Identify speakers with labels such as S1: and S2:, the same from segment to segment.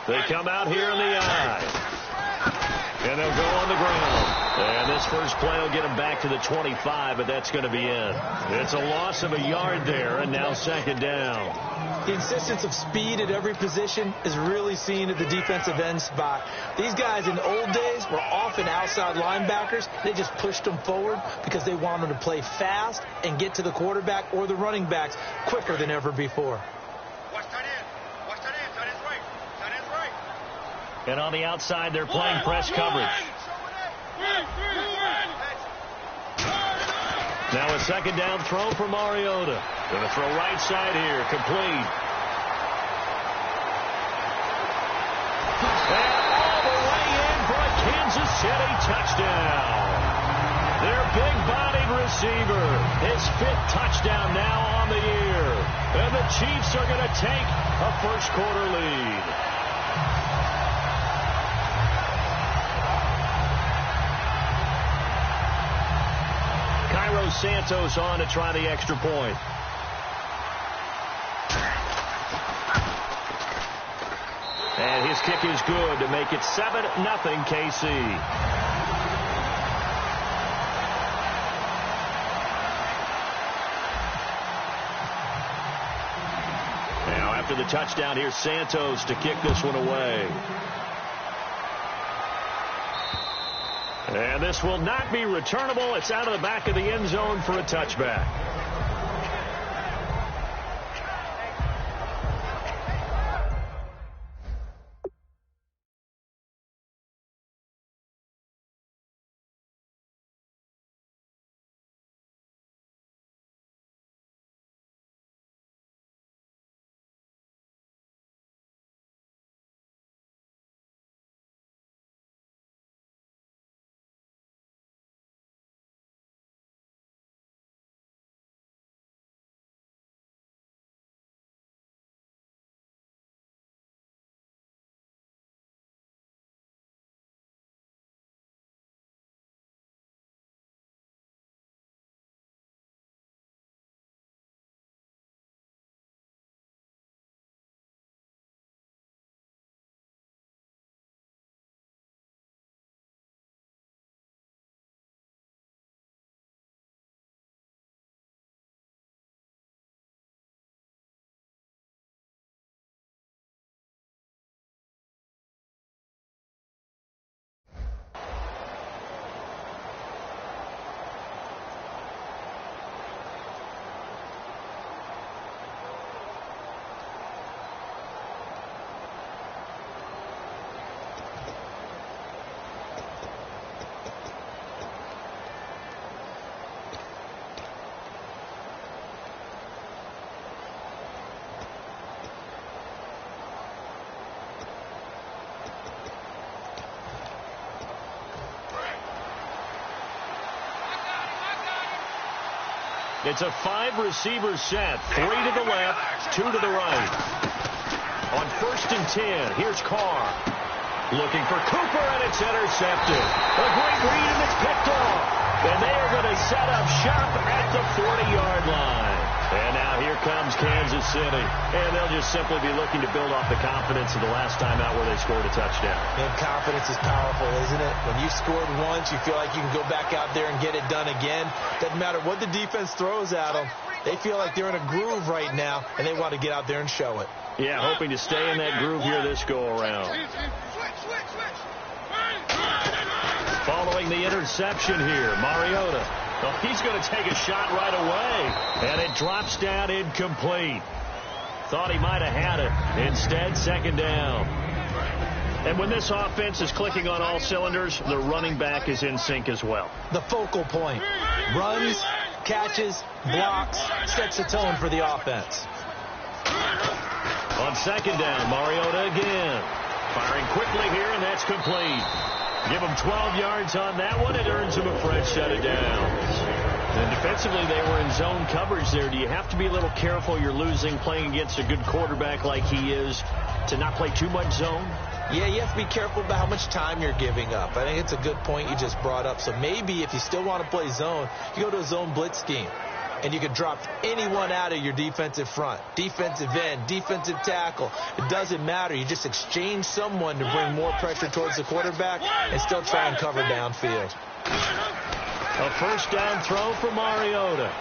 S1: They come out here in the eye. And they'll go on the ground. And this first play will get them back to the 25, but that's going to be it. It's a loss of a yard there, and now second down.
S2: The insistence of speed at every position is really seen at the defensive end spot. These guys in the old days were often outside linebackers. They just pushed them forward because they wanted to play fast and get to the quarterback or the running backs quicker than ever before.
S1: And on the outside, they're playing press coverage. Now a second down throw for Mariota. Going to throw right side here. Complete. And all the way in for a Kansas City touchdown. Their big-bodied receiver. His 5th touchdown now on the year. And the Chiefs are going to take a first-quarter lead. Santos on to try the extra point. And his kick is good to make it 7-0 KC. Now after the touchdown, here's Santos to kick this one away. And this will not be returnable. It's out of the back of the end zone for a touchback. It's a 5-receiver set. 3 to the left, 2 to the right. On 1st and 10, here's Carr. Looking for Cooper, and it's intercepted. A great read, and it's picked off. And they are going to set up shop at the 40-yard line. And now here comes Kansas City. And they'll just simply be looking to build off the confidence of the last time out where they scored a touchdown.
S2: And confidence is powerful, isn't it? When you scored once, you feel like you can go back out there and get it done again. Doesn't matter what the defense throws at them. They feel like they're in a groove right now, and they want to get out there and show it.
S1: Yeah, hoping to stay in that groove here this go-around. Following the interception here, Mariota. Oh, he's going to take a shot right away, and it drops down incomplete. Thought he might have had it. Instead, second down. And when this offense is clicking on all cylinders, the running back is in sync as well.
S2: The focal point. Runs, catches, blocks, sets the tone for the offense.
S1: On second down, Mariota again. Firing quickly here, and that's complete. Give them 12 yards on that one. It earns them a fresh set of downs. And defensively, they were in zone coverage there. Do you have to be a little careful you're losing playing against a good quarterback like he is to not play too much zone?
S2: Yeah, you have to be careful about how much time you're giving up. I think it's a good point you just brought up. So maybe if you still want to play zone, you go to a zone blitz scheme. and you can drop anyone out of your defensive front. Defensive end, defensive tackle. It doesn't matter. You just exchange someone to bring more pressure towards the quarterback and still try and cover downfield.
S1: A first down throw for Mariota.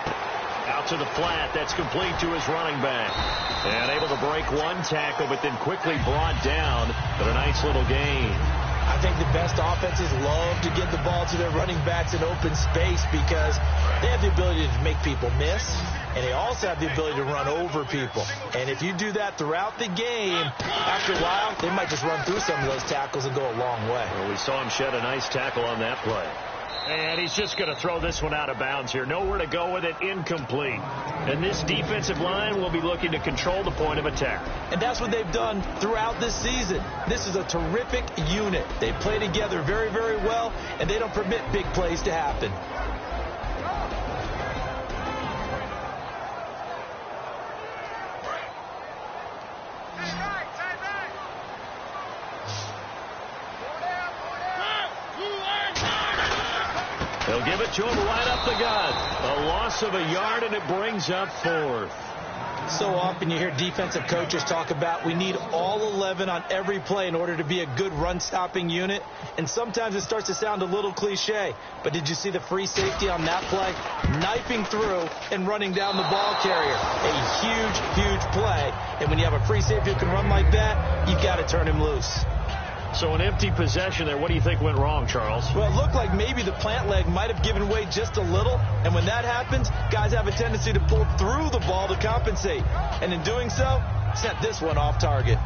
S1: Out to the flat. That's complete to his running back. And able to break one tackle, but then quickly brought down. But a nice little gain.
S2: I think the best offenses love to get the ball to their running backs in open space because they have the ability to make people miss, and they also have the ability to run over people. And if you do that throughout the game, after a while, they might just run through some of those tackles and go a long way.
S1: Well, we saw him shed a nice tackle on that play. And he's just going to throw this one out of bounds here. Nowhere to go with it. Incomplete. And this defensive line will be looking to control the point of attack.
S2: And that's what they've done throughout this season. This is a terrific unit. They play together very, very well, and they don't permit big plays to happen.
S1: They'll give it to him right up the gut. A loss of a yard, and it brings up fourth.
S2: So often you hear defensive coaches talk about we need all 11 on every play in order to be a good run-stopping unit. And sometimes it starts to sound a little cliche. But did you see the free safety on that play? Knifing through and running down the ball carrier. A huge, huge play. And when you have a free safety who can run like that, you've got to turn him loose.
S1: So an empty possession there. What do you think went wrong, Charles?
S2: Well, it looked like maybe the plant leg might have given way just a little. And when that happens, guys have a tendency to pull through the ball to compensate. And in doing so, sent this one off target.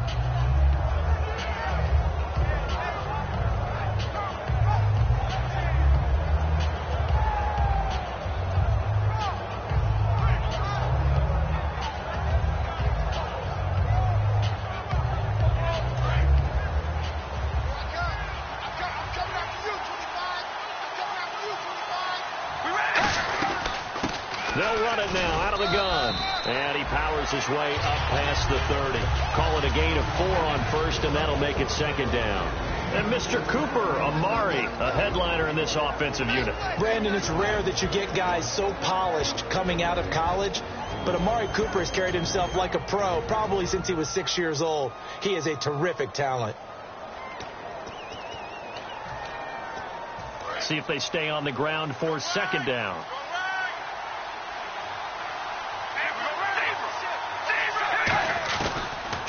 S1: They'll run it now out of the gun. And he powers his way up past the 30. Call it a gain of 4 on first, and that'll make it second down. And Mr. Cooper, Amari, a headliner in this offensive unit.
S2: Brandon, it's rare that you get guys so polished coming out of college. But Amari Cooper has carried himself like a pro probably since he was 6 years old. He is a terrific talent.
S1: See if they stay on the ground for second down.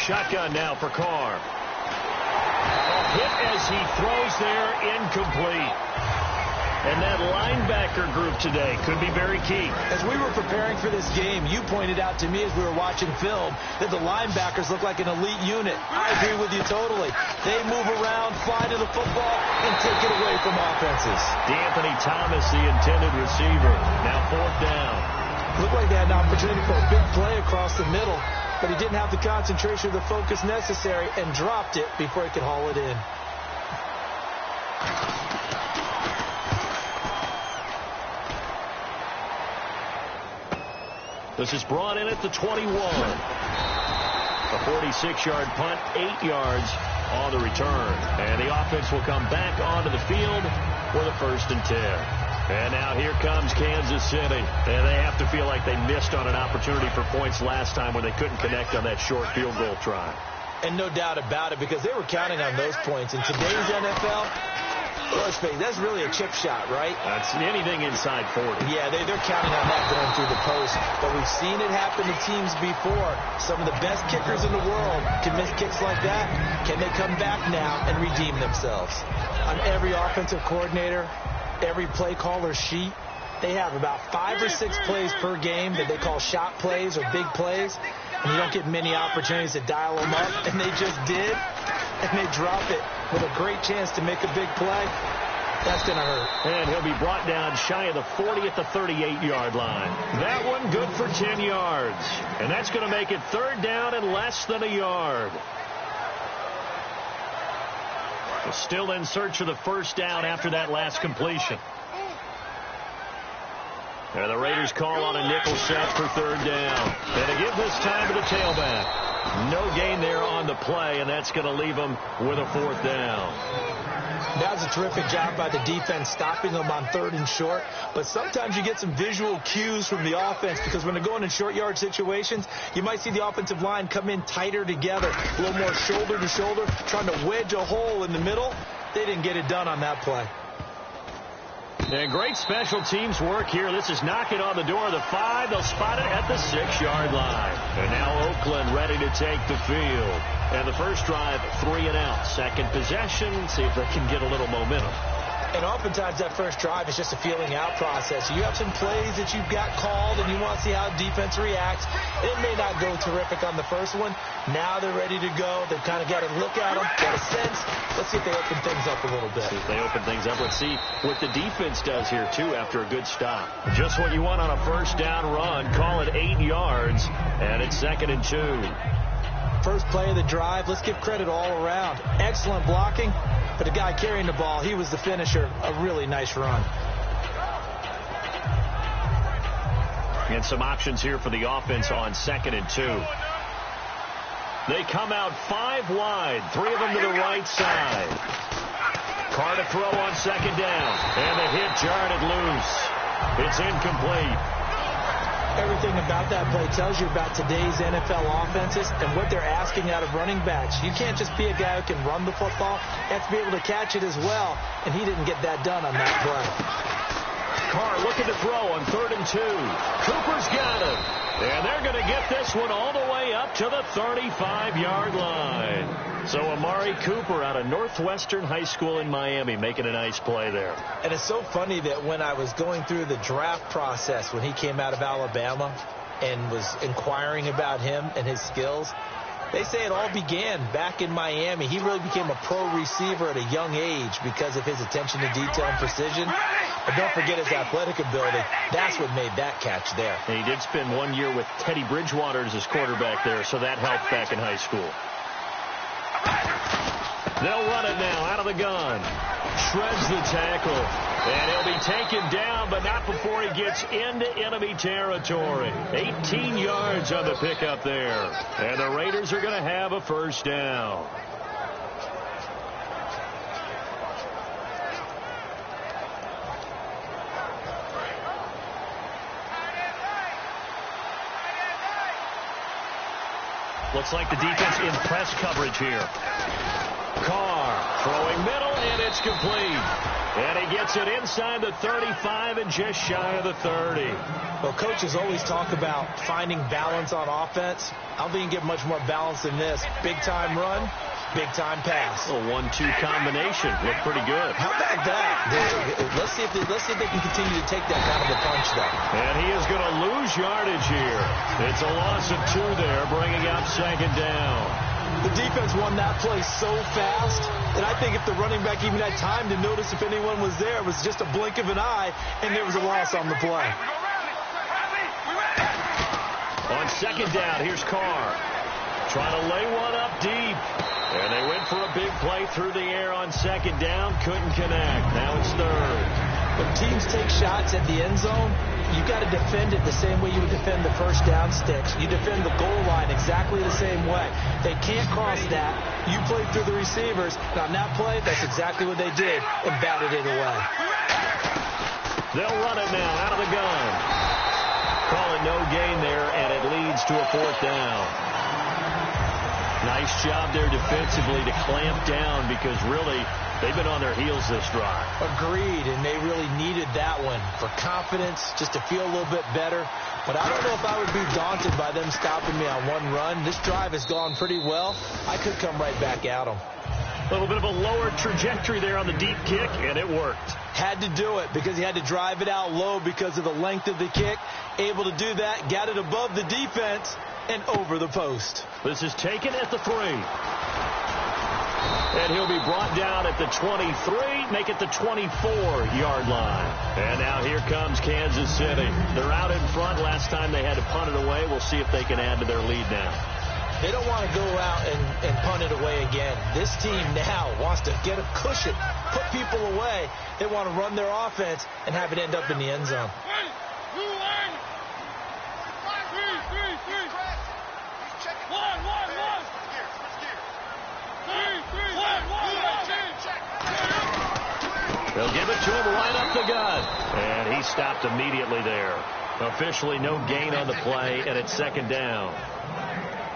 S1: Shotgun now for Carr. A hit as he throws there, incomplete. And that linebacker group today could be very key.
S2: As we were preparing for this game, you pointed out to me as we were watching film that the linebackers look like an elite unit. I agree with you totally. They move around, fly to the football, and take it away from offenses.
S1: D'Anthony Thomas, the intended receiver. Now fourth down.
S2: Looked like they had an opportunity for a big play across the middle, but he didn't have the concentration or the focus necessary and dropped it before he could haul it in.
S1: This is brought in at the 21. A 46-yard punt, 8 yards on the return. And the offense will come back onto the field for the 1st and 10. And now here comes Kansas City. And they have to feel like they missed on an opportunity for points last time when they couldn't connect on that short field goal try.
S2: And no doubt about it, because they were counting on those points. In today's NFL, let's face it, that's really a chip shot, right?
S1: That's anything inside 40.
S2: Yeah, they're counting on that going through the post. But we've seen it happen to teams before. Some of the best kickers in the world can miss kicks like that. Can they come back now and redeem themselves? On every offensive coordinator, every play caller sheet, they have about 5 or 6 plays per game that they call shot plays or big plays. And you don't get many opportunities to dial them up. And they just did. And they drop it with a great chance to make a big play. That's going to hurt.
S1: And he'll be brought down shy of the 40 at the 38-yard line. That one good for 10 yards. And that's going to make it 3rd down and less than a yard. We're still in search of the 1st down after that last completion. And the Raiders call on a nickel set for 3rd down. And they give this time to the tailback. No gain there on the play, and that's going to leave them with a 4th down.
S2: That was a terrific job by the defense stopping them on 3rd and short. But sometimes you get some visual cues from the offense because when they're going in short yard situations, you might see the offensive line come in tighter together, a little more shoulder to shoulder, trying to wedge a hole in the middle. They didn't get it done on that play.
S1: And great special teams work here. This is knocking on the door of the 5. They'll spot it at the 6-yard line. And now Oakland ready to take the field. And the first drive, 3 and out. Second possession, see if they can get a little momentum.
S2: And oftentimes that first drive is just a feeling out process. You have some plays that you've got called and you want to see how defense reacts. It may not go terrific on the first one. Now they're ready to go. They've kind of got a look at them, got a sense. Let's see if they open things up a little bit.
S1: See if they open things up. Let's see what the defense does here, too, after a good stop. Just what you want on a first down run. Call it 8 yards, and it's 2nd and 2.
S2: First play of the drive, let's give credit all around. Excellent blocking, but the guy carrying the ball, he was the finisher. A really nice run.
S1: And some options here for the offense on 2nd and 2. They come out 5 wide, 3 of them to the right side. Carr to throw on 2nd down, and the hit jarred it loose. It's incomplete.
S2: Everything about that play tells you about today's NFL offenses and what they're asking out of running backs. You can't just be a guy who can run the football. You have to be able to catch it as well, and he didn't get that done on that play.
S1: Carr looking to throw on 3rd and 2. Cooper's got it. And they're going to get this one all the way up to the 35-yard line. So Amari Cooper out of Northwestern High School in Miami making a nice play there.
S2: And it's so funny that when I was going through the draft process when he came out of Alabama and was inquiring about him and his skills, they say it all began back in Miami. He really became a pro receiver at a young age because of his attention to detail and precision. But don't forget his athletic ability. That's what made that catch there.
S1: And he did spend 1 year with Teddy Bridgewater as his quarterback there, so that helped back in high school. They'll run it now out of the gun. Shreds the tackle. And he'll be taken down, but not before he gets into enemy territory. 18 yards on the pickup there. And the Raiders are going to have a first down. Looks like the defense in press coverage here. Carr throwing middle, and it's complete. And he gets it inside the 35 and just shy of the 30.
S2: Well, coaches always talk about finding balance on offense. I don't think you can get much more balance than this. Big-time run, big-time pass.
S1: A 1-2 combination. Looked pretty good.
S2: How about that? Let's see if they can continue to take that kind of a punch, though.
S1: And he is going to lose yardage here. It's a loss of 2 there, bringing up 2nd down.
S2: The defense won that play so fast that I think if the running back even had time to notice if anyone was there, it was just a blink of an eye, and there was a loss on the play.
S1: On 2nd down, here's Carr. Trying to lay one up deep. And they went for a big play through the air on 2nd down. Couldn't connect. Now it's 3rd.
S2: When teams take shots at the end zone, you've got to defend it the same way you would defend the first down sticks. You defend the goal line exactly the same way. They can't cross that. You play through the receivers. And on that play, that's exactly what they did and batted it away.
S1: They'll run it now out of the gun. Calling no gain there, and it leads to a 4th down. Nice job there defensively to clamp down because really they've been on their heels this drive.
S2: Agreed, and they really needed that one for confidence, just to feel a little bit better. But I don't know if I would be daunted by them stopping me on one run. This drive has gone pretty well. I could come right back at them.
S1: A little bit of a lower trajectory there on the deep kick, and it worked.
S2: Had to do it because he had to drive it out low because of the length of the kick. Able to do that, got it above the defense and over the post.
S1: This is taken at the 3. And he'll be brought down at the 23, make it the 24-yard line. And now here comes Kansas City. They're out in front. Last time they had to punt it away. We'll see if they can add to their lead now.
S2: They don't want to go out and punt it away again. This team now wants to get a cushion, put people away. They want to run their offense and have it end up in the end zone.
S1: They'll give it to him right up the gut. And he stopped immediately there. Officially no gain on the play, and it's second down.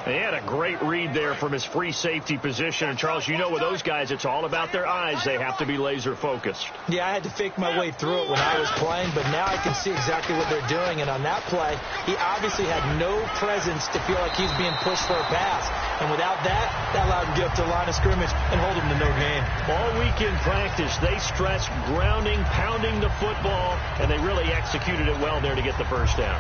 S1: He had a great read there from his free safety position. And, Charles, you know with those guys, it's all about their eyes. They have to be laser-focused.
S2: Yeah, I had to fake my way through it when I was playing, but now I can see exactly what they're doing. And on that play, he obviously had no presence to feel like he's being pushed for a pass. And without that, that allowed him to get up to the line of scrimmage and hold him to no gain.
S1: All week in practice, they stressed grounding, pounding the football, and they really executed it well there to get the first down.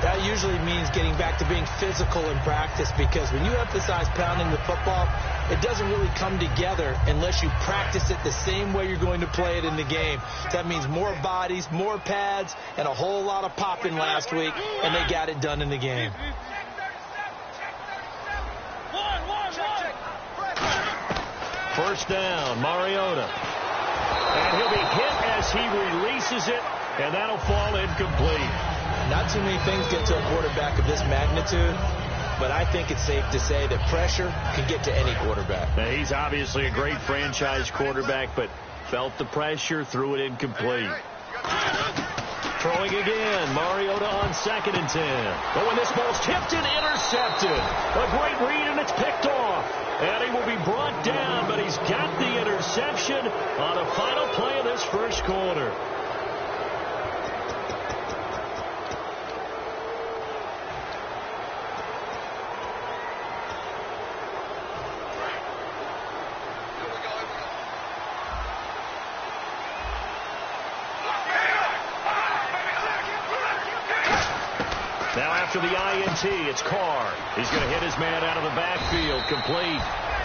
S2: That usually means getting back to being physical in practice, because when you emphasize pounding the football, it doesn't really come together unless you practice it the same way you're going to play it in the game. That means more bodies, more pads, and a whole lot of popping last week, and they got it done in the game.
S1: First down, Mariota. And he'll be hit as he releases it, and that'll fall incomplete.
S2: Not too many things get to a quarterback of this magnitude, but I think it's safe to say that pressure can get to any quarterback.
S1: Now, he's obviously a great franchise quarterback, but felt the pressure, threw it incomplete. Throwing again, Mariota on 2nd and 10. But when this ball's tipped and intercepted, a great read, and it's picked off. And he will be brought down, but he's got the interception on the final play of this first quarter. Now after the INT, it's Carr. He's going to hit his man out of the backfield, complete.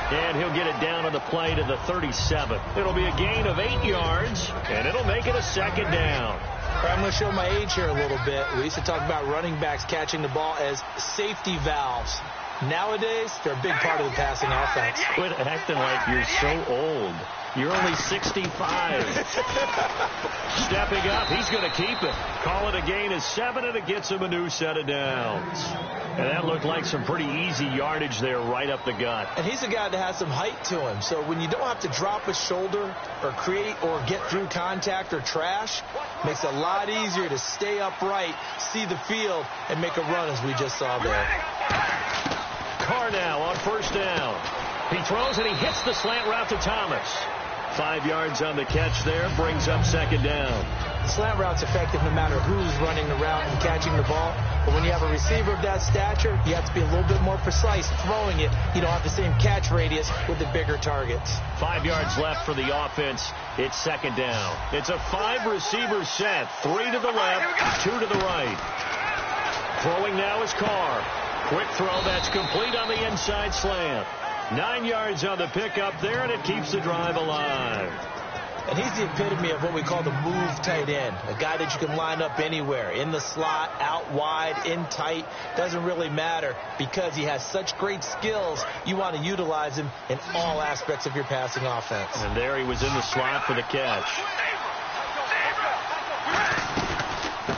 S1: And he'll get it down on the play to the 37. It'll be a gain of 8 yards, and it'll make it a second down.
S2: I'm going to show my age here a little bit. We used to talk about running backs catching the ball as safety valves. Nowadays, they're a big part of the passing offense.
S1: Quit acting like you're so old. You're only 65. Stepping up, he's going to keep it. Call it a gain of 7, and it gets him a new set of downs. And that looked like some pretty easy yardage there right up the gut.
S2: And he's a guy that has some height to him. So when you don't have to drop a shoulder or create or get through contact or trash, makes it a lot easier to stay upright, see the field, and make a run as we just saw there.
S1: Carr now on first down. He throws and he hits the slant route to Thomas. 5 yards on the catch there, brings up second down.
S2: Slant route's effective no matter who's running the route and catching the ball. But when you have a receiver of that stature, you have to be a little bit more precise throwing it. You don't have the same catch radius with the bigger targets.
S1: 5 yards left for the offense. It's second down. It's a 5-receiver set. 3 to the left, 2 to the right. Throwing now is Carr. Quick throw that's complete on the inside slant. 9 yards on the pickup there, and it keeps the drive alive.
S2: And he's the epitome of what we call the move tight end. A guy that you can line up anywhere. In the slot, out wide, in tight. Doesn't really matter because he has such great skills. You want to utilize him in all aspects of your passing offense.
S1: And there he was in the slot for the catch.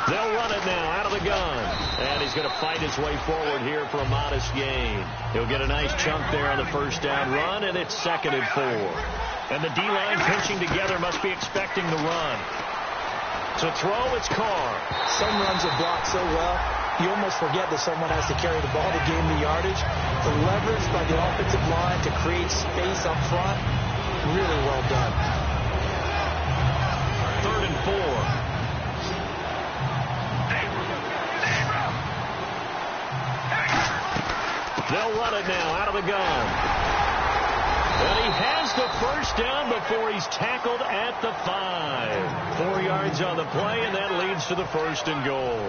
S1: They'll run it now out of the gun. And he's going to fight his way forward here for a modest gain. He'll get a nice chunk there on the first down run, and it's 2nd and 4. And the D-line pinching together must be expecting the run. To throw, it's Carr.
S2: Some runs are blocked so well, you almost forget that someone has to carry the ball to gain the yardage. The leverage by the offensive line to create space up front, really well done.
S1: 3rd and 4. They'll run it now out of the gun. And he has the first down before he's tackled at the 5. 4 yards on the play, and that leads to the 1st and goal.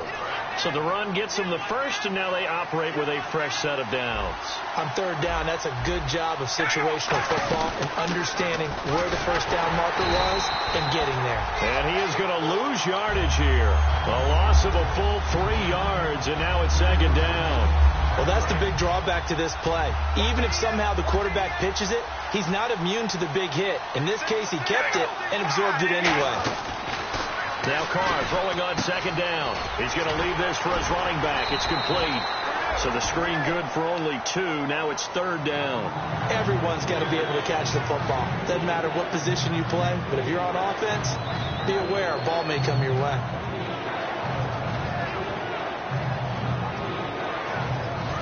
S1: So the run gets them the first, and now they operate with a fresh set of downs.
S2: On 3rd down, that's a good job of situational football and understanding where the first down marker was and getting there.
S1: And he is going to lose yardage here. A loss of a full 3 yards, and now it's 2nd down.
S2: Well, that's the big drawback to this play. Even if somehow the quarterback pitches it, he's not immune to the big hit. In this case, he kept it and absorbed it anyway.
S1: Now Carr throwing on 2nd down. He's going to leave this for his running back. It's complete. So the screen good for only 2. Now it's 3rd down.
S2: Everyone's got to be able to catch the football. Doesn't matter what position you play, but if you're on offense, be aware a ball may come your way.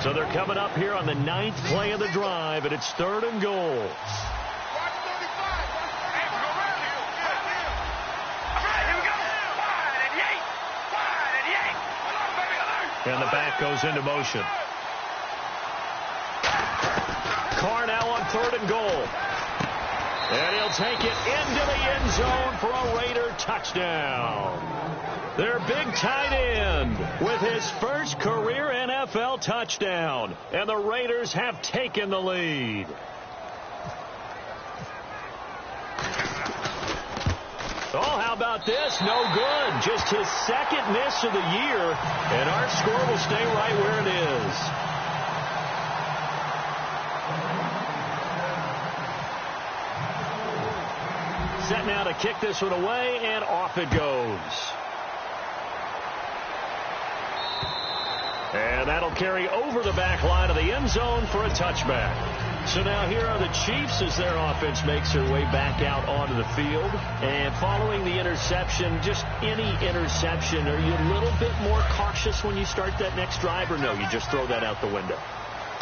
S1: So they're coming up here on the 9th play of the drive, and it's 3rd and goal. And the back goes into motion. Carr now on 3rd and goal. And he'll take it into the end zone for a Raider touchdown. Their big tight end with his first career NFL touchdown. And the Raiders have taken the lead. Oh, how about this? No good. Just his 2nd miss of the year. And our score will stay right where it is. Set now to kick this one away, and off it goes. And that'll carry over the back line of the end zone for a touchback. So now here are the Chiefs as their offense makes their way back out onto the field. And following the interception, just any interception, are you a little bit more cautious when you start that next drive, or no, you just throw that out the window?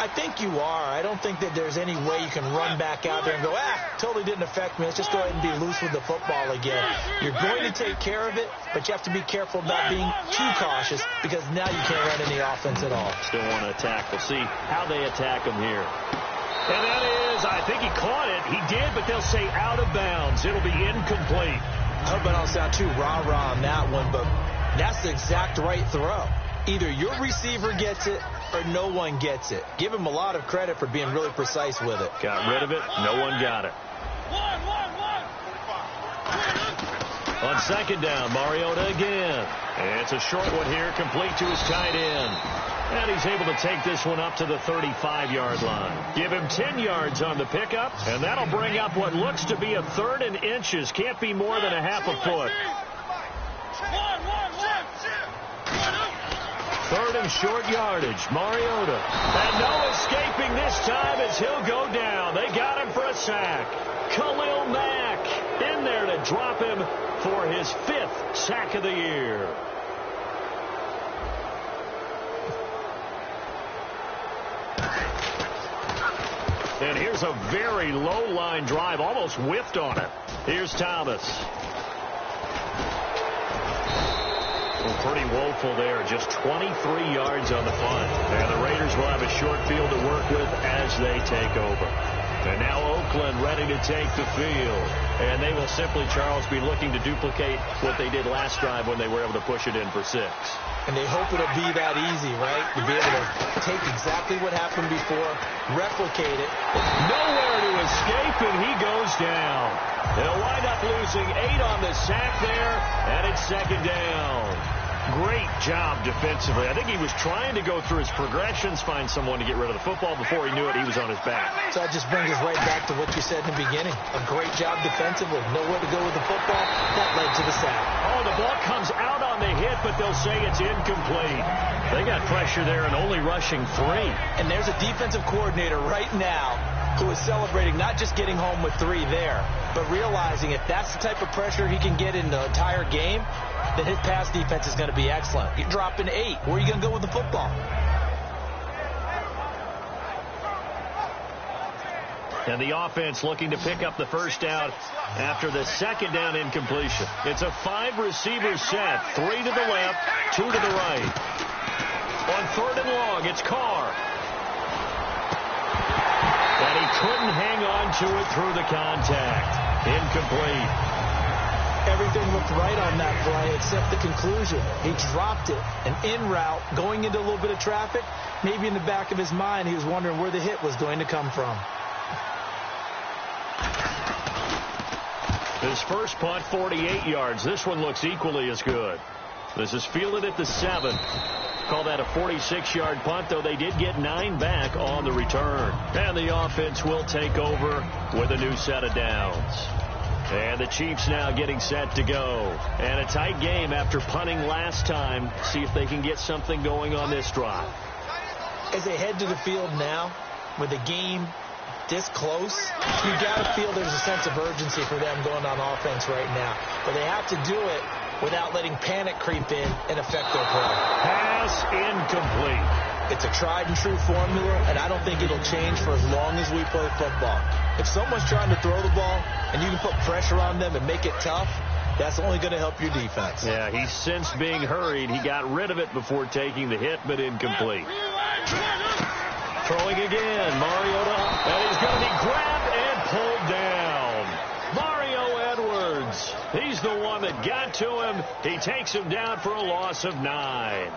S2: I think you are. I don't think that there's any way you can run back out there and go, totally didn't affect me. Let's just go ahead and be loose with the football again. You're going to take care of it, but you have to be careful about being too cautious because now you can't run any offense at all.
S1: Still want to attack. We'll see how they attack him here. And that is, I think he caught it. He did, but they'll say out of bounds. It'll be incomplete.
S2: I hope I don't sound too rah-rah on that one, but that's the exact right throw. Either your receiver gets it or no one gets it. Give him a lot of credit for being really precise with it.
S1: Got rid of it. No one got it. On 2nd down, Mariota again. And it's a short one here, complete to his tight end. And he's able to take this one up to the 35-yard line. Give him 10 yards on the pickup, and that'll bring up what looks to be a 3rd and inches. Can't be more than a half a foot. 3rd and short yardage. Mariota. And no escaping this time as he'll go down. They got him for a sack. Khalil Mack in there to drop him for his 5th sack of the year. And here's a very low-line drive, almost whiffed on it. Here's Thomas. Well, pretty woeful there, just 23 yards on the punt. And the Raiders will have a short field to work with as they take over. And now Oakland ready to take the field. And they will simply, Charles, be looking to duplicate what they did last drive when they were able to push it in for 6.
S2: And they hope it'll be that easy, right? To be able to take exactly what happened before, replicate it.
S1: Nowhere to escape, and he goes down. They'll wind up losing 8 on the sack there, and it's 2nd down. Great job defensively. I think he was trying to go through his progressions, find someone to get rid of the football. Before he knew it, he was on his back.
S2: So that just brings us right back to what you said in the beginning. A great job defensively. Nowhere to go with the football. That led to the sack.
S1: Oh, the ball comes out on the hit, but they'll say it's incomplete. They got pressure there and only rushing 3.
S2: And there's a defensive coordinator right now who is celebrating not just getting home with 3 there, but realizing if that's the type of pressure he can get in the entire game, then his pass defense is going to be excellent. You're dropping 8. Where are you going to go with the football?
S1: And the offense looking to pick up the first down after the 2nd down incompletion. It's a 5-receiver set. 3 to the left, 2 to the right. On 3rd and long, it's Carr. And he couldn't hang on to it through the contact. Incomplete.
S2: Everything looked right on that play except the conclusion. He dropped it. And en route, going into a little bit of traffic, maybe in the back of his mind, he was wondering where the hit was going to come from.
S1: His first punt, 48 yards. This one looks equally as good. This is fielded at the 7. Call that a 46-yard punt, though they did get 9 back on the return. And the offense will take over with a new set of downs. And the Chiefs now getting set to go. And a tight game after punting last time. See if they can get something going on this drive.
S2: As they head to the field now, with the game this close, you got to feel there's a sense of urgency for them going on offense right now. But they have to do it without letting panic creep in and affect their play.
S1: Pass incomplete.
S2: It's a tried and true formula, and I don't think it'll change for as long as we play football. If someone's trying to throw the ball and you can put pressure on them and make it tough, that's only going to help your defense.
S1: Yeah, he's since being hurried. He got rid of it before taking the hit, but incomplete. Throwing again, Mariota, and he's going to be grabbed and pulled down. Mario Edwards, he's the one that got to him. He takes him down for a loss of 9.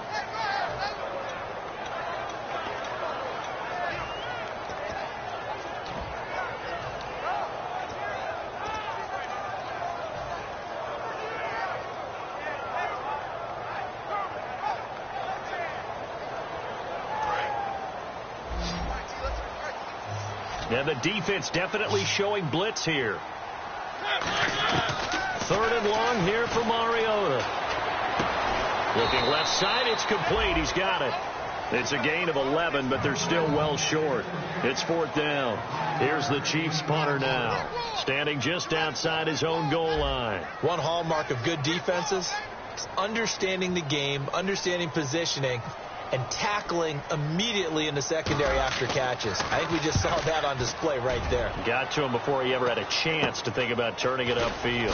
S1: And the defense definitely showing blitz here. 3rd and long here for Mariota. Looking left side, it's complete. He's got it. It's a gain of 11, but they're still well short. It's 4th down. Here's the Chiefs punter now, standing just outside his own goal line.
S2: One hallmark of good defenses is understanding the game, understanding positioning, and tackling immediately in the secondary after catches. I think we just saw that on display right there.
S1: Got to him before he ever had a chance to think about turning it upfield.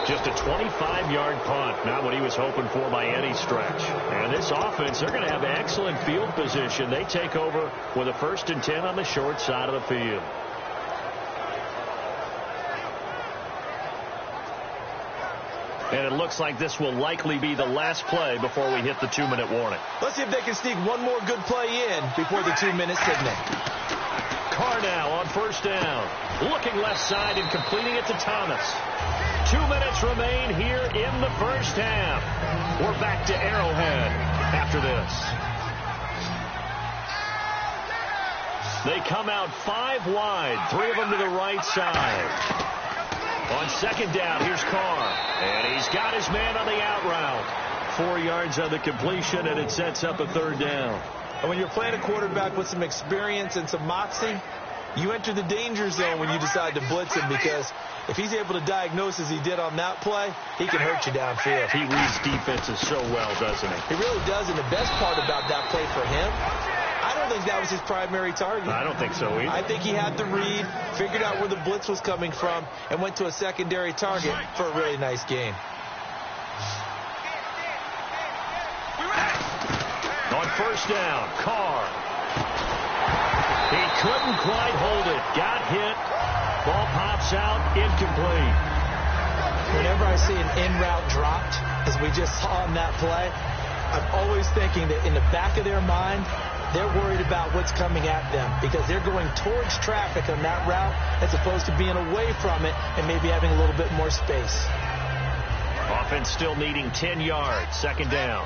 S1: Just a 25-yard punt, not what he was hoping for by any stretch. And this offense, they're going to have excellent field position. They take over with a 1st and 10 on the short side of the field. And it looks like this will likely be the last play before we hit the 2-minute warning.
S2: Let's see if they can sneak one more good play in before the 2-minute signal.
S1: Carr now on 1st down. Looking left side and completing it to Thomas. 2 minutes remain here in the 1st half. We're back to Arrowhead after this. They come out 5 wide, 3 of them to the right side. On 2nd down, here's Carr. And he's got his man on the out route. 4 yards on the completion, and it sets up a 3rd down.
S2: And when you're playing a quarterback with some experience and some moxie, you enter the danger zone when you decide to blitz him, because if he's able to diagnose as he did on that play, he can hurt you downfield.
S1: He reads defenses so well, doesn't he?
S2: He really does, and the best part about that play for him, I don't think that was his primary target.
S1: I don't think so either.
S2: I think he had the read, figured out where the blitz was coming from, and went to a secondary target for a really nice game.
S1: On 1st down, Carr. He couldn't quite hold it. Got hit. Ball pops out, incomplete.
S2: Whenever I see an in-route dropped, as we just saw on that play, I'm always thinking that in the back of their mind, they're worried about what's coming at them, because they're going towards traffic on that route as opposed to being away from it and maybe having a little bit more space.
S1: Offense still needing 10 yards. 2nd down.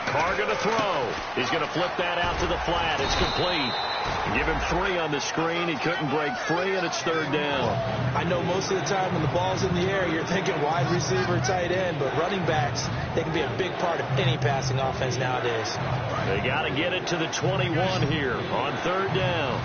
S1: Carr going to throw. He's going to flip that out to the flat. It's complete. Give him 3 on the screen. He couldn't break free, and it's 3rd down.
S2: I know most of the time when the ball's in the air, you're thinking wide receiver, tight end, but running backs, they can be a big part of any passing offense nowadays.
S1: They got to get it to the 21 here on 3rd down.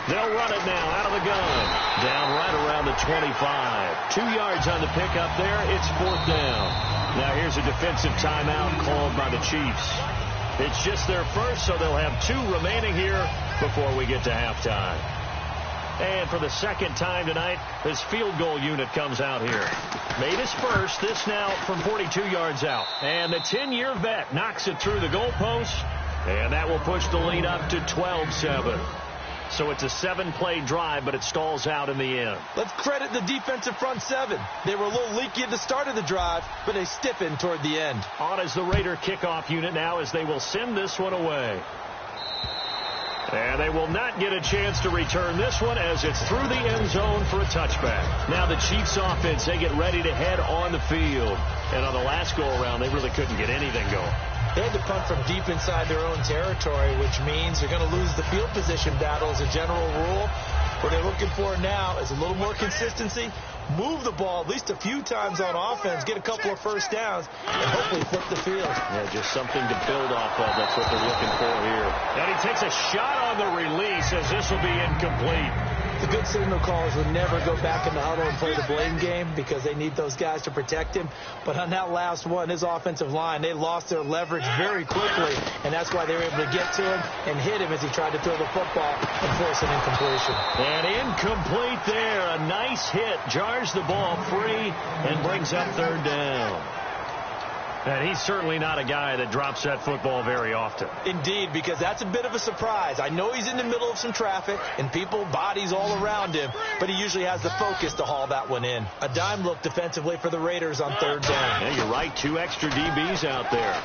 S1: They'll run it now out of the gun. Down right around the 25. 2 yards on the pickup there. It's 4th down. Now here's a defensive timeout called by the Chiefs. It's just their first, so they'll have 2 remaining here before we get to halftime. And for the 2nd time tonight, this field goal unit comes out here. Made his first, this now from 42 yards out. And the 10-year vet knocks it through the goalpost, and that will push the lead up to 12-7. So it's a 7-play drive, but it stalls out in the end.
S2: Let's credit the defensive front 7. They were a little leaky at the start of the drive, but they stiffened toward the end.
S1: On is the Raider kickoff unit now as they will send this one away. And they will not get a chance to return this one as it's through the end zone for a touchback. Now the Chiefs offense, they get ready to head on the field. And on the last go-around, they really couldn't get anything going.
S2: They had to punt from deep inside their own territory, which means they're going to lose the field position battle as a general rule. What they're looking for now is a little more consistency, move the ball at least a few times on offense, get a couple of first downs, and hopefully flip the field.
S1: Yeah, just something to build off of. That's what they're looking for here. And he takes a shot on the release as this will be incomplete.
S2: The good signal callers would never go back in the huddle and play the blame game because they need those guys to protect him. But on that last one, his offensive line, they lost their leverage very quickly, and that's why they were able to get to him and hit him as he tried to throw the football and force an incompletion.
S1: And incomplete there. A nice hit. Jars the ball free and brings up third down. And he's certainly not a guy that drops that football very often.
S2: Indeed, because that's a bit of a surprise. I know he's in the middle of some traffic and people, bodies all around him, but he usually has the focus to haul that one in. A dime look defensively for the Raiders on third down.
S1: Yeah, you're right. 2 extra DBs out there.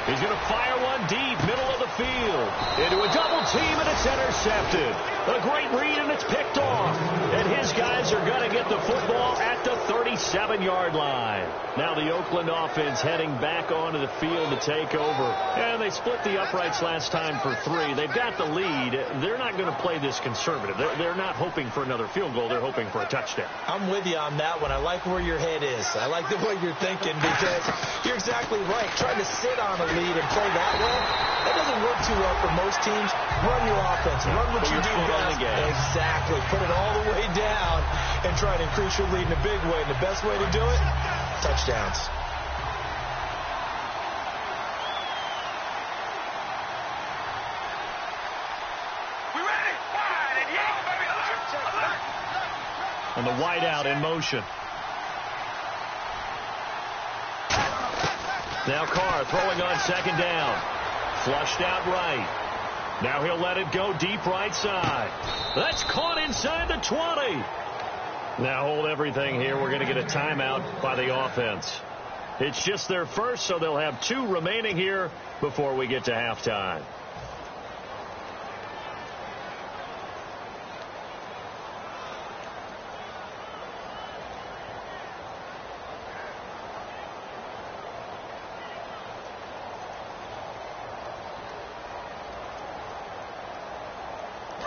S1: He's going to fire one deep, middle of the field. Into a double team, and it's intercepted. A great read, and it's picked off. And his guys are going to get the football at the 37-yard line. Now the Oakland offense heading back onto the field to take over. And they split the uprights last time for 3. They've got the lead. They're not going to play this conservative. They're not hoping for another field goal. They're hoping for a touchdown.
S2: I'm with you on that one. I like where your head is. I like the way you're thinking because you're exactly right. Trying to sit on a lead and play that way, that doesn't work too well for most teams. Run your offense. Run what you do best. Exactly. Put it all the way down and try to increase your lead in a big way. And the best way to do it, touchdowns.
S3: We ready? Wide and yank, baby. Alert.
S1: And the wideout in motion. Now Carr throwing on second down. Flushed out right. Now he'll let it go deep right side. That's caught inside the 20. Now hold everything here. We're going to get a timeout by the offense. It's just their first, so they'll have 2 remaining here before we get to halftime.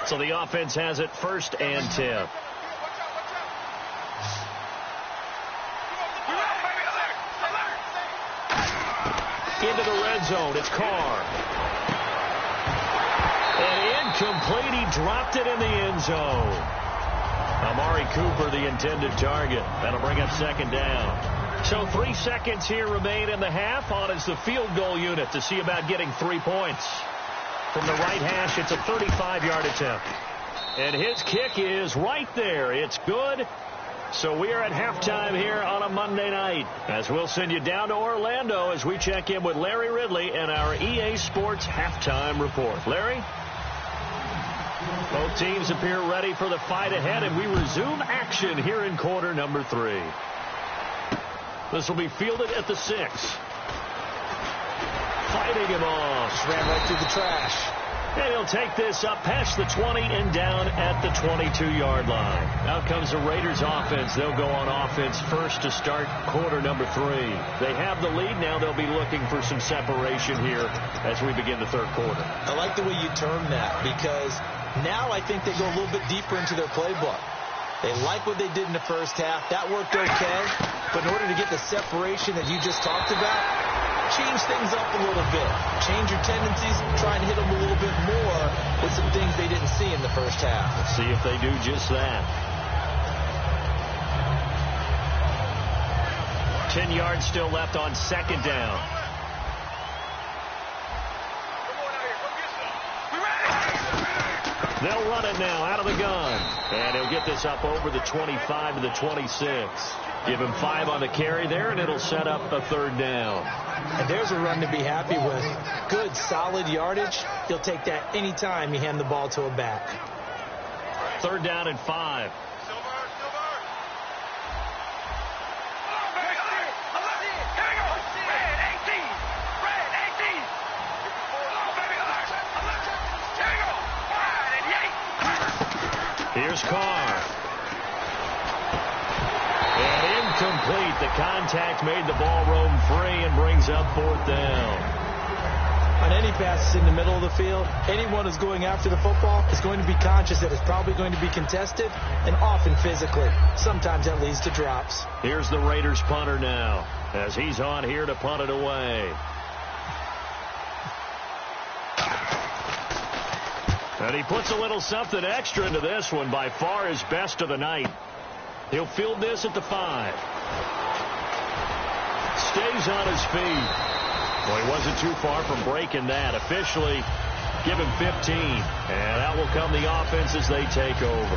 S1: So the offense has it 1st and 10. Into the red zone. It's Carr. And incomplete. He dropped it in the end zone. Amari Cooper, the intended target. That'll bring up second down. So 3 seconds here remain in the half. On is the field goal unit to see about getting 3 points. From the right hash, it's a 35-yard attempt. And his kick is right there. It's good. So we are at halftime here on a Monday night. As we'll send you down to Orlando as we check in with Larry Ridley and our EA Sports halftime report. Larry? Both teams appear ready for the fight ahead, and we resume action here in quarter number 3. This will be fielded at the 6. Fighting him off.
S2: Just ran right through the trash.
S1: And he'll take this up past the 20 and down at the 22-yard line. Out comes the Raiders offense. They'll go on offense first to start quarter number 3. They have the lead. Now they'll be looking for some separation here as we begin the third quarter.
S2: I like the way you term that because now I think they go a little bit deeper into their playbook. They like what they did in the first half. That worked okay. But in order to get the separation that you just talked about, change things up a little bit. Change your tendencies. Try and hit them a little bit more with some things they didn't see in the first half.
S1: Let's see if they do just that. 10 yards still left on second down. They'll run it now out of the gun. And he'll get this up over the 25 to the 26. Give him 5 on the carry there, and it'll set up a third down.
S2: And there's a run to be happy with. Good, solid yardage. He'll take that anytime you hand the ball to a back.
S1: Third down and 5. Here's Carr. And incomplete. The contact made the ball roam free and brings up 4th down.
S2: on any passes in the middle of the field, anyone who's going after the football is going to be conscious that it's probably going to be contested and often physically. Sometimes that leads to drops.
S1: Here's the Raiders punter now as he's on here to punt it away. And he puts a little something extra into this one, by far his best of the night. He'll field this at the 5. Stays on his feet. Well, he wasn't too far from breaking that. Officially, give him 15. And out will come the offense as they take over.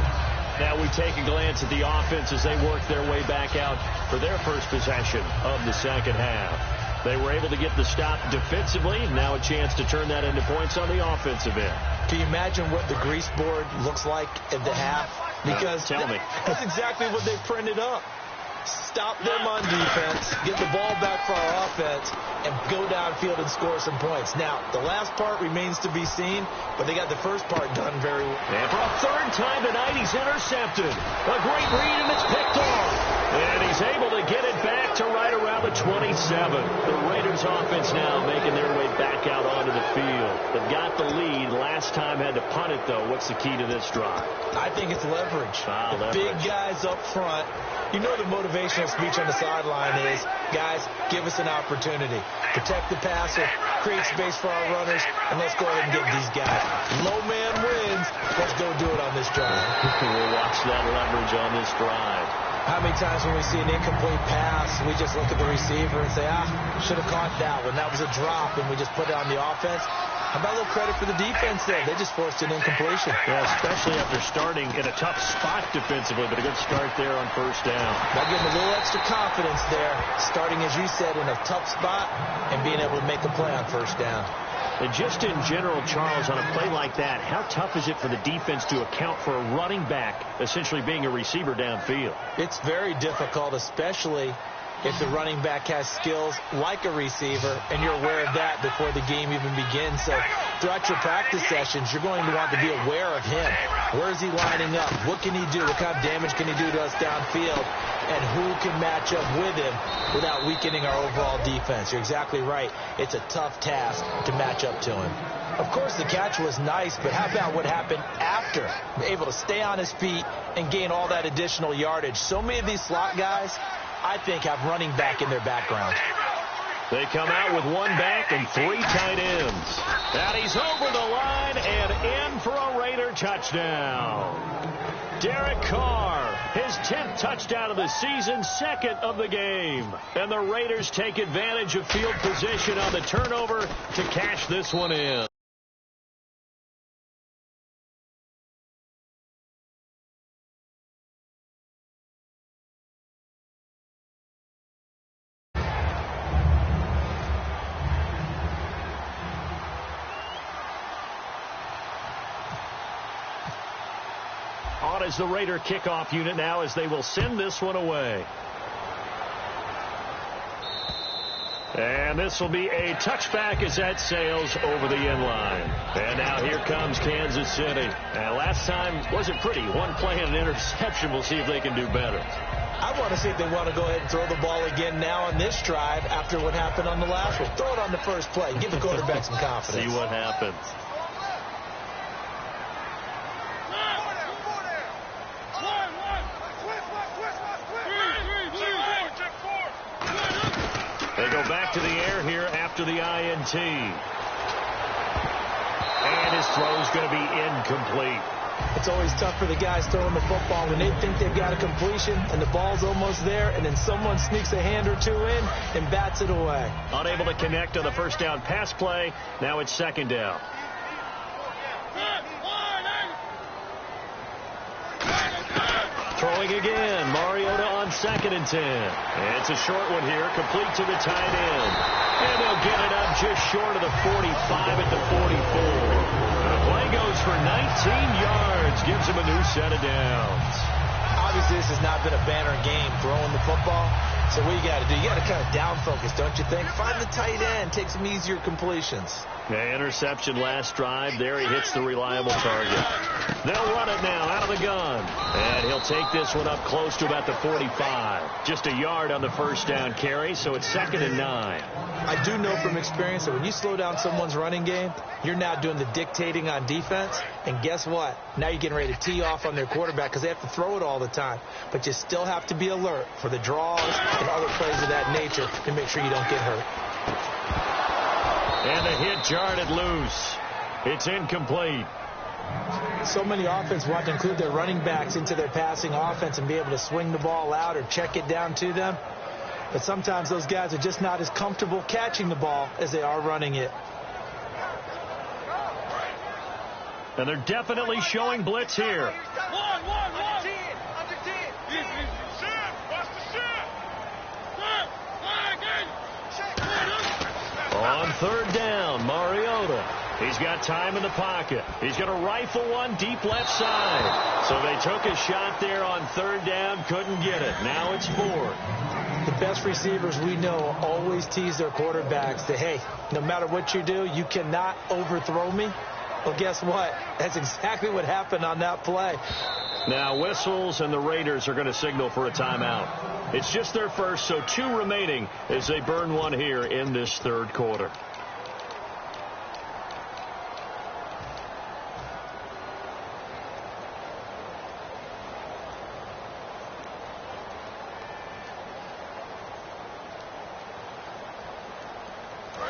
S1: Now we take a glance at the offense as they work their way back out for their first possession of the second half. They were able to get the stop defensively, and now a chance to turn that into points on the offensive end.
S2: Can you imagine what the grease board looks like at the half? Because
S1: tell me.
S2: That's exactly what they printed up. Stop them on defense, get the ball back for our offense, and go downfield and score some points. Now, the last part remains to be seen, but they got the first part done very well.
S1: And for a third time tonight, he's intercepted. A great read, and it's picked off. And he's able to get it back to right around the 27. The Raiders offense now making their way back out onto the field. They've got the lead. Last time had to punt it, though. What's the key to this drive?
S2: I think it's leverage.
S1: Leverage.
S2: Big guys up front. You know the motivational speech on the sideline is, guys, give us an opportunity. Protect the passer, create space for our runners, and let's go ahead and get these guys. Low man wins. Let's go do it on this drive.
S1: We'll watch that leverage on this drive.
S2: How many times when we see an incomplete pass, we just look at the receiver and say, should have caught that one. That was a drop, and we just put it on the offense. How about a little credit for the defense there? They just forced an incompletion.
S1: Yeah, especially after starting in a tough spot defensively, but a good start there on first down.
S2: That gave them a little extra confidence there, starting, as you said, in a tough spot and being able to make a play on first down.
S1: And just in general, Charles, on a play like that, how tough is it for the defense to account for a running back essentially being a receiver downfield?
S2: It's very difficult, especially if the running back has skills like a receiver, and you're aware of that before the game even begins. So throughout your practice sessions, you're going to want to be aware of him. Where is he lining up? What can he do? What kind of damage can he do to us downfield? And who can match up with him without weakening our overall defense? You're exactly right. It's a tough task to match up to him. Of course, the catch was nice, but how about what happened after? Able to stay on his feet and gain all that additional yardage. So many of these slot guys, I think, have running back in their background.
S1: They come out with one back and 3 tight ends. And he's over the line and in for a Raider touchdown. Derek Carr, his 10th touchdown of the season, 2nd of the game. And the Raiders take advantage of field position on the turnover to cash this one in. On is the Raider kickoff unit now as they will send this one away. And this will be a touchback as that sails over the end line. And now here comes Kansas City. And last time wasn't pretty. One play and an interception. We'll see if they can do better.
S2: I want to see if they want to go ahead and throw the ball again now on this drive after what happened on the last one. Throw it on the first play. Give the quarterback some confidence.
S1: See what happens. They go back to the air here after the INT. And his throw's going to be incomplete.
S2: It's always tough for the guys throwing the football when they think they've got a completion and the ball's almost there, and then someone sneaks a hand or two in and bats it away.
S1: Unable to connect on the first down pass play. Now it's second down. Throwing again. Mariota on 2nd and 10. And it's a short one here, complete to the tight end. And they'll get it up just short of the 45 at the 44. The play goes for 19 yards, gives him a new set of downs.
S2: Obviously, this has not been a banner game throwing the football. So what you got to do, you got to kind of down focus, don't you think? Find the tight end, take some easier completions.
S1: The interception last drive. There he hits the reliable target. They'll run it now out of the gun. And he'll take this one up close to about the 45. Just a yard on the first down carry, so it's 2nd and 9.
S2: I do know from experience that when you slow down someone's running game, you're now doing the dictating on defense. And guess what? Now you're getting ready to tee off on their quarterback because they have to throw it all the time. But you still have to be alert for the draws and other plays of that nature to make sure you don't get hurt.
S1: And the hit jarred it loose. It's incomplete.
S2: So many offenses want to include their running backs into their passing offense and be able to swing the ball out or check it down to them. But sometimes those guys are just not as comfortable catching the ball as they are running it.
S1: And they're definitely showing blitz here.
S3: One. Under 10. Under 10. Watch the shot.
S1: On 3rd down, Mariota. He's got time in the pocket. He's going to rifle one deep left side. So they took a shot there on 3rd down, couldn't get it. Now it's 4th.
S2: The best receivers we know always tease their quarterbacks that, hey, no matter what you do, you cannot overthrow me. Well, guess what? That's exactly what happened on that play.
S1: Now whistles, and the Raiders are going to signal for a timeout. It's just their first, so 2 remaining as they burn one here in this 3rd quarter.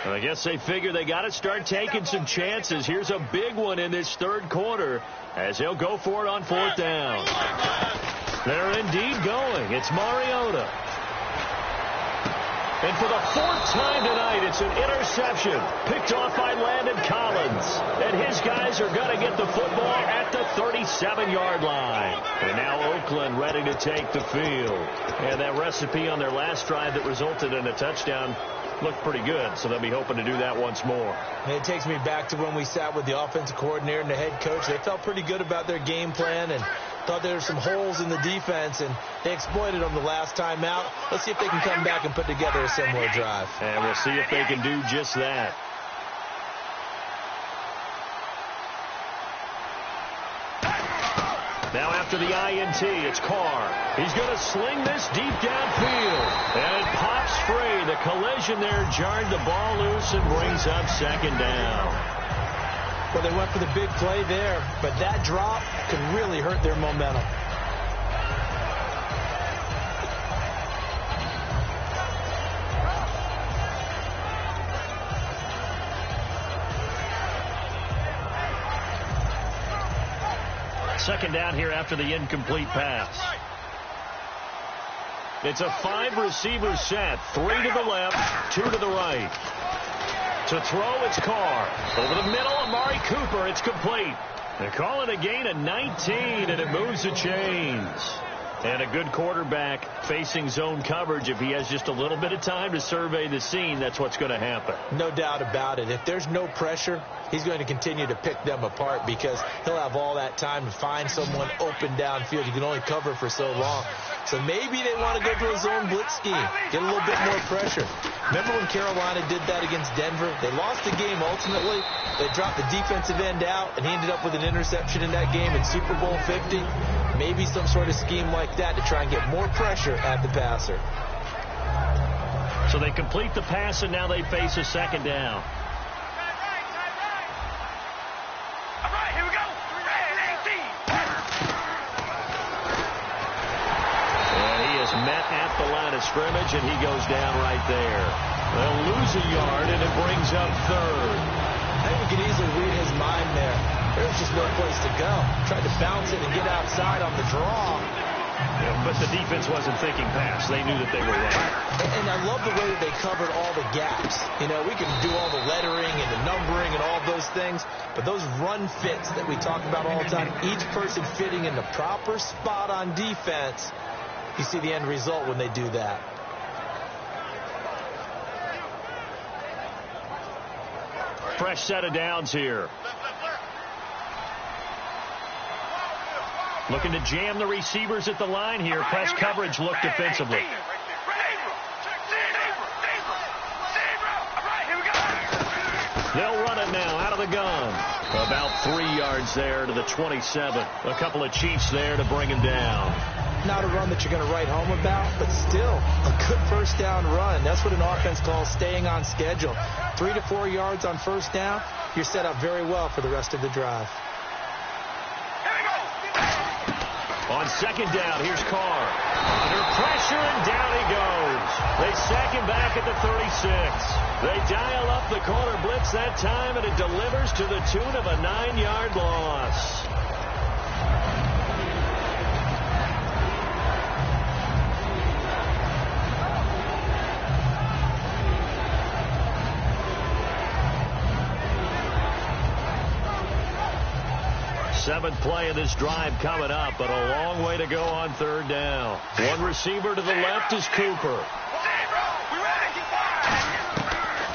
S1: I guess they figure they got to start taking some chances. Here's a big one in this 3rd quarter as they'll go for it on 4th down. They're indeed going. It's Mariota. And for the 4th time tonight, it's an interception picked off by Landon Collins. And his guys are going to get the football at the 37-yard line. And now Oakland ready to take the field. And that recipe on their last drive that resulted in a touchdown looked pretty good, so they'll be hoping to do that once more.
S2: And it takes me back to when we sat with the offensive coordinator and the head coach. They felt pretty good about their game plan and thought there were some holes in the defense, and they exploited them the last time out. Let's see if they can come back and put together a similar drive.
S1: And we'll see if they can do just that. Now after the INT, it's Carr. He's going to sling this deep downfield. And it pops free. The collision there jarred the ball loose and brings up 2nd down.
S2: Well, they went for the big play there, but that drop could really hurt their momentum.
S1: Second down here after the incomplete pass. It's a 5-receiver set. 3 to the left, 2 to the right. To throw, it's Carr. Over the middle, Amari Cooper. It's complete. They call it a gain of 19, and it moves the chains. And a good quarterback facing zone coverage. If he has just a little bit of time to survey the scene, that's what's going to happen.
S2: No doubt about it. If there's no pressure, he's going to continue to pick them apart because he'll have all that time to find someone open downfield. You can only cover for so long. So maybe they want to go to a zone blitz scheme, get a little bit more pressure. Remember when Carolina did that against Denver? They lost the game ultimately. They dropped the defensive end out, and he ended up with an interception in that game in Super Bowl 50. Maybe some sort of scheme like that to try and get more pressure at the passer.
S1: So they complete the pass, and now they face a 2nd down.
S3: All right, here we go.
S1: And he is met at the line of scrimmage, and he goes down right there. They'll lose a yard, and it brings up 3rd.
S2: I think we could easily read his mind there. There's just no place to go. Tried to bounce it and get outside on the draw.
S1: Yeah, but the defense wasn't thinking pass. They knew that they were right.
S2: And I love the way that they covered all the gaps. You know, we can do all the lettering and the numbering and all those things, but those run fits that we talk about all the time, each person fitting in the proper spot on defense, you see the end result when they do that.
S1: Fresh set of downs here. Looking to jam the receivers at the line here. Press coverage look defensively. They'll run it now out of the gun. About 3 yards there to the 27. A couple of Chiefs there to bring him down.
S2: Not a run that you're going to write home about, but still a good first down run. That's what an offense calls staying on schedule. 3 to 4 yards on first down, you're set up very well for the rest of the drive.
S1: On second down, here's Carr. Under pressure, and down he goes. They sack him back at the 36. They dial up the corner blitz that time, and it delivers to the tune of a 9-yard loss. Seventh play of this drive coming up, but a long way to go on third down. One receiver to the left is Cooper.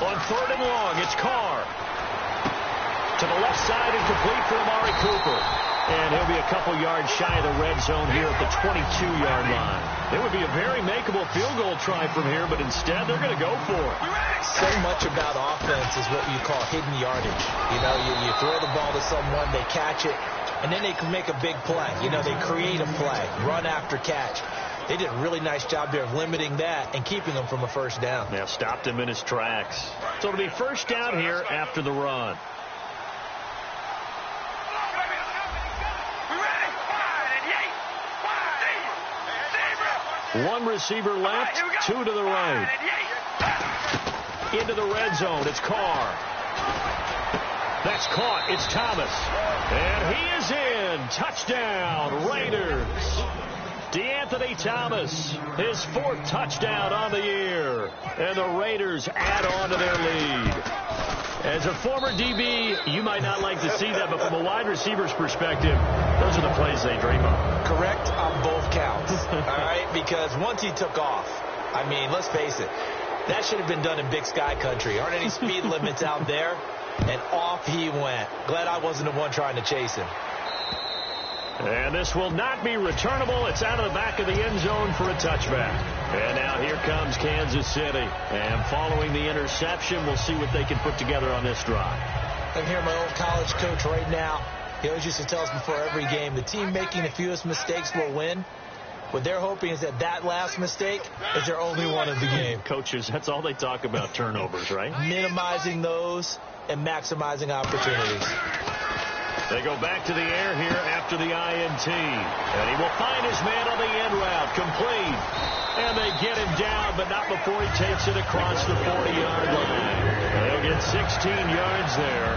S1: On third and long, it's Carr. To the left side and complete for Amari Cooper. And he'll be a couple yards shy of the red zone here at the 22-yard line. It would be a very makeable field goal try from here, but instead they're going to go for it.
S2: So much about offense is what you call hidden yardage. You know, you throw the ball to someone, they catch it, and then they can make a big play. You know, they create a play, run after catch. They did a really nice job there of limiting that and keeping him from a first down.
S1: Yeah, stopped him in his tracks. So it'll be first down here after the run. One receiver left, two to the right. Into the red zone, it's Carr. That's caught, it's Thomas. And he is in. Touchdown, Raiders. DeAnthony Thomas, his 4th touchdown on the year. And the Raiders add on to their lead. As a former DB, you might not like to see that, but from a wide receiver's perspective, those are the plays they dream of.
S2: Correct on both counts, all right? Because once he took off, I mean, let's face it, that should have been done in Big Sky country. Aren't any speed limits out there? And off he went. Glad I wasn't the one trying to chase him.
S1: And this will not be returnable. It's out of the back of the end zone for a touchback. And now here comes Kansas City. And following the interception, we'll see what they can put together on this drive.
S2: I'm here, my old college coach right now. He always used to tell us before every game, the team making the fewest mistakes will win. What they're hoping is that that last mistake is their only one of the game.
S1: Coaches, that's all they talk about, turnovers, right?
S2: Minimizing those and maximizing opportunities.
S1: They go back to the air here after the INT. And he will find his man on the end route. Complete. And they get him down, but not before he takes it across the 40-yard line. They'll get 16 yards there.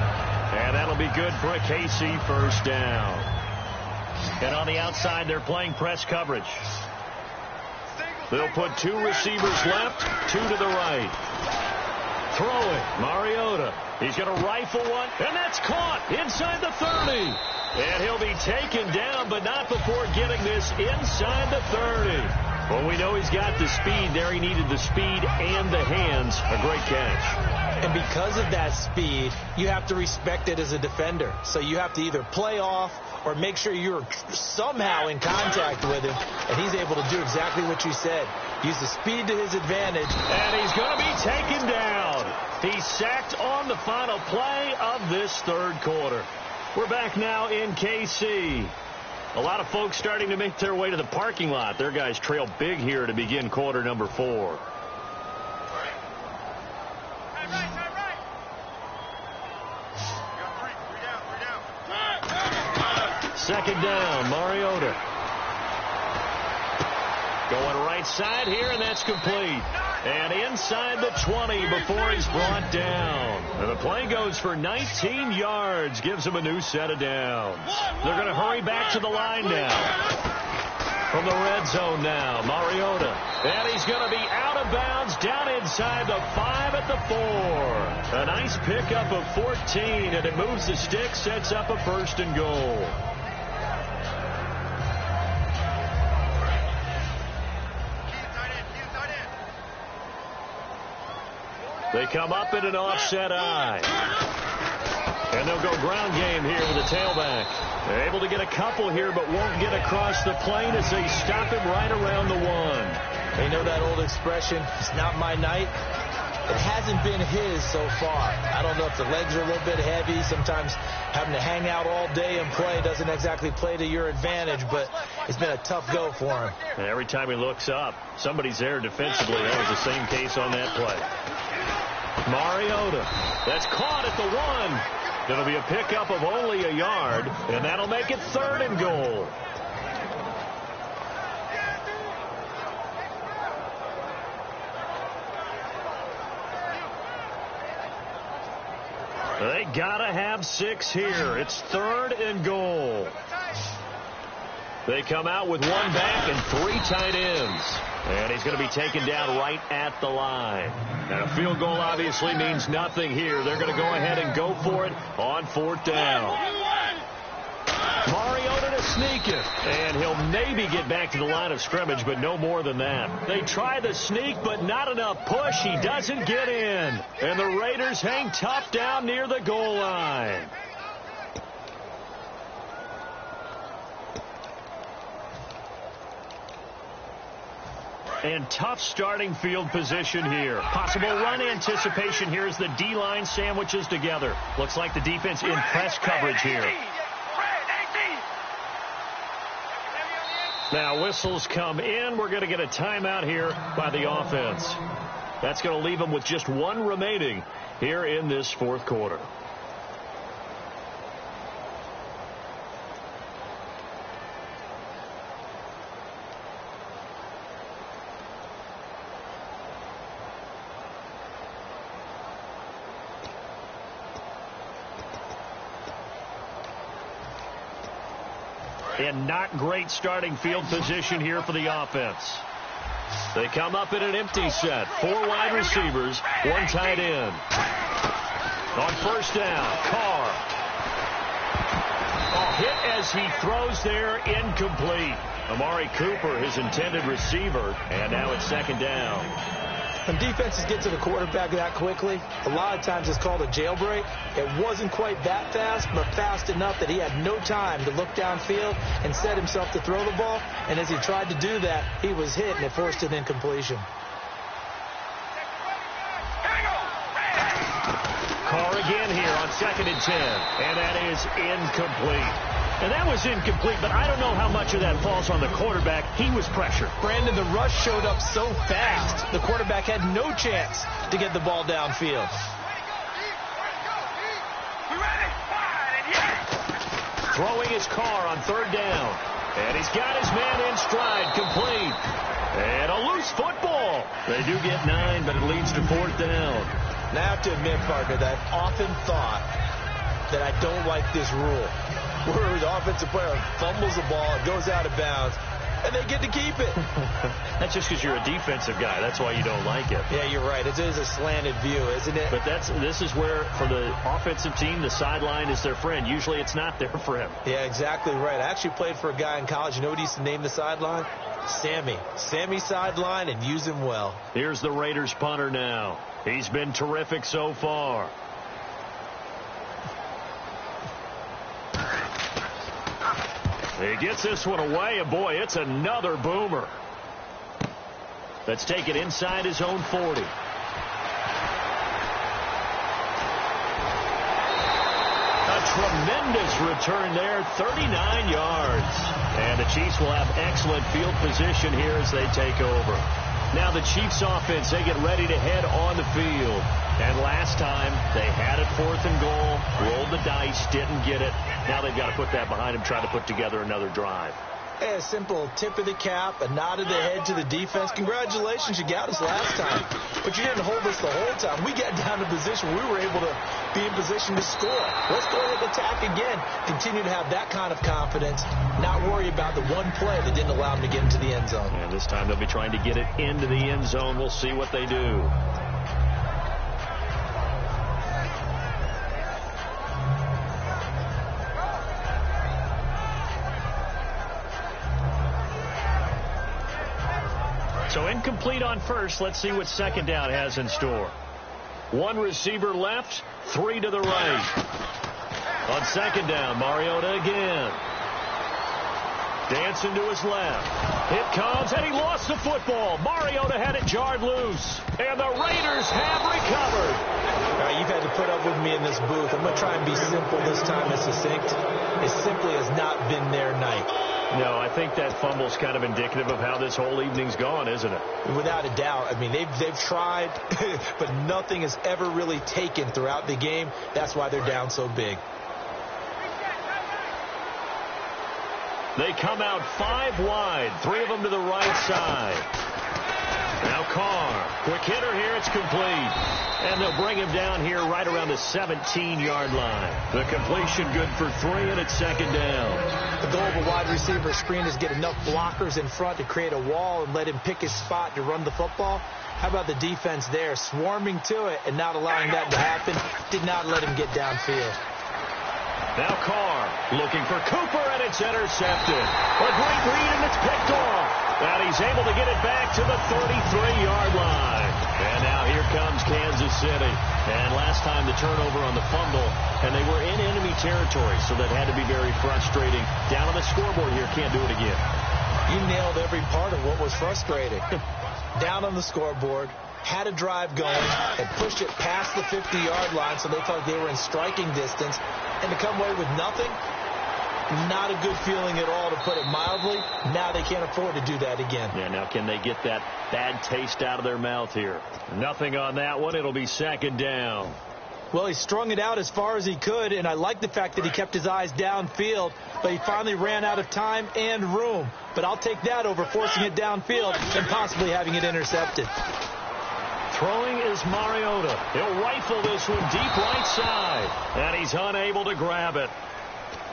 S1: And that'll be good for a KC first down. And on the outside, they're playing press coverage. They'll put 2 receivers left, 2 to the right. Throwing, Mariota. He's going to rifle one, and that's caught inside the 30. And he'll be taken down, but not before getting this inside the 30. Well, we know he's got the speed there. He needed the speed and the hands. A great catch.
S2: And because of that speed, you have to respect it as a defender. So you have to either play off or make sure you're somehow in contact with him. And he's able to do exactly what you said. Use the speed to his advantage.
S1: And he's going to be taken down. He's sacked on the final play of this third quarter. We're back now in KC. A lot of folks starting to make their way to the parking lot. Their guys trail big here to begin quarter number 4. Second down, Mariota. Going right side here, and that's complete. And inside the 20 before he's brought down. And the play goes for 19 yards, gives him a new set of downs. They're going to hurry back to the line now. From the red zone now, Mariota. And he's going to be out of bounds down inside the 5 at the 4. A nice pickup of 14, and it moves the stick, sets up a first and goal. They come up in an offset eye. And they'll go ground game here with a tailback. They're able to get a couple here, but won't get across the plane as they stop him right around the 1.
S2: They know that old expression, it's not my night. It hasn't been his so far. I don't know if the legs are a little bit heavy. Sometimes having to hang out all day and play doesn't exactly play to your advantage, but it's been a tough go for him.
S1: And every time he looks up, somebody's there defensively. That was the same case on that play. Mariota. That's caught at the 1. It'll be a pickup of only a yard, and that'll make it 3rd and goal. They gotta have 6 here. It's 3rd and goal. They come out with 1 back and 3 tight ends. And he's going to be taken down right at the line. And a field goal obviously means nothing here. They're going to go ahead and go for it on 4th down. Mariota to sneak it. And he'll maybe get back to the line of scrimmage, but no more than that. They try the sneak, but not enough push. He doesn't get in. And the Raiders hang tough down near the goal line. And tough starting field position here. Possible run anticipation here as the D-line sandwiches together. Looks like the defense in press coverage here. Now whistles come in. We're going to get a timeout here by the offense. That's going to leave them with just 1 remaining here in this 4th quarter. And not great starting field position here for the offense. They come up in an empty set. 4 wide receivers, 1 tight end. On 1st down, Carr. Hit as he throws there, incomplete. Amari Cooper, his intended receiver, and now it's 2nd down.
S2: When defenses get to the quarterback that quickly, a lot of times it's called a jailbreak. It wasn't quite that fast, but fast enough that he had no time to look downfield and set himself to throw the ball. And as he tried to do that, he was hit, and it forced an incompletion.
S1: Carr again here on 2nd and 10, and that is incomplete. And that was incomplete, but I don't know how much of that falls on the quarterback. He was pressured.
S2: Brandon, the rush showed up so fast, the quarterback had no chance to get the ball downfield.
S1: Throwing his Carr on 3rd down. And he's got his man in stride, complete. And a loose football. They do get 9, but it leads to 4th down.
S2: Now I have to admit, partner, that I've often thought that I don't like this rule, where the offensive player fumbles the ball, it goes out of bounds, and they get to keep it.
S1: That's just because you're a defensive guy. That's why you don't like it.
S2: Yeah, you're right. It is a slanted view, isn't it?
S1: But this is where, for the offensive team, the sideline is their friend. Usually it's not there for him.
S2: Yeah, exactly right. I actually played for a guy in college. You know what he used to name the sideline? Sammy. Sammy sideline, and use him well.
S1: Here's the Raiders punter now. He's been terrific so far. He gets this one away, and boy, it's another boomer. Let's take it inside his own 40. A tremendous return there, 39 yards. And the Chiefs will have excellent field position here as they take over. Now the Chiefs offense, they get ready to head on the field. And last time, they had it 4th and goal, rolled the dice, didn't get it. Now they've got to put that behind them, try to put together another drive.
S2: Hey, a simple tip of the cap, a nod of the head to the defense. Congratulations, you got us last time. But you didn't hold us the whole time. We got down to position. We were able to be in position to score. Let's go ahead and attack again. Continue to have that kind of confidence. Not worry about the one play that didn't allow them to get into the end zone.
S1: And this time they'll be trying to get it into the end zone. We'll see what they do. So incomplete on 1st. Let's see what 2nd down has in store. 1 receiver left, 3 to the right. On 2nd down, Mariota again. Dancing to his left. It comes, and he lost the football. Mariota had it jarred loose. And the Raiders have recovered.
S2: All right, you've had to put up with me in this booth. I'm going to try and be simple this time and succinct. It simply has not been their night.
S1: No, I think that fumble's kind of indicative of how this whole evening's gone, isn't it?
S2: Without a doubt. I mean, they've tried, but nothing has ever really taken throughout the game. That's why they're down so big.
S1: They come out 5 wide, 3 of them to the right side. Now Carr, quick hitter here, it's complete. And they'll bring him down here right around the 17-yard line. The completion good for 3, and it's second down.
S2: The goal of a wide receiver screen is get enough blockers in front to create a wall and let him pick his spot to run the football. How about the defense there, swarming to it and not allowing that to happen? Did not let him get downfield.
S1: Now Carr looking for Cooper, and it's intercepted. A great read, and it's picked off. And he's able to get it back to the 33-yard line. And now here comes Kansas City. And last time the turnover on the fumble, and they were in enemy territory, so that had to be very frustrating. Down on the scoreboard here, can't do it again.
S2: You nailed every part of what was frustrating. Down on the scoreboard, had a drive going, and pushed it past the 50-yard line so they felt like they were in striking distance. And to come away with nothing, not a good feeling at all, to put it mildly. Now they can't afford to do that again.
S1: Yeah, now can they get that bad taste out of their mouth here? Nothing on that one. It'll be second down.
S2: Well, he strung it out as far as he could, and I like the fact that he kept his eyes downfield, but he finally ran out of time and room. But I'll take that over forcing it downfield and possibly having it intercepted.
S1: Throwing is Mariota. He'll rifle this one deep right side. And he's unable to grab it.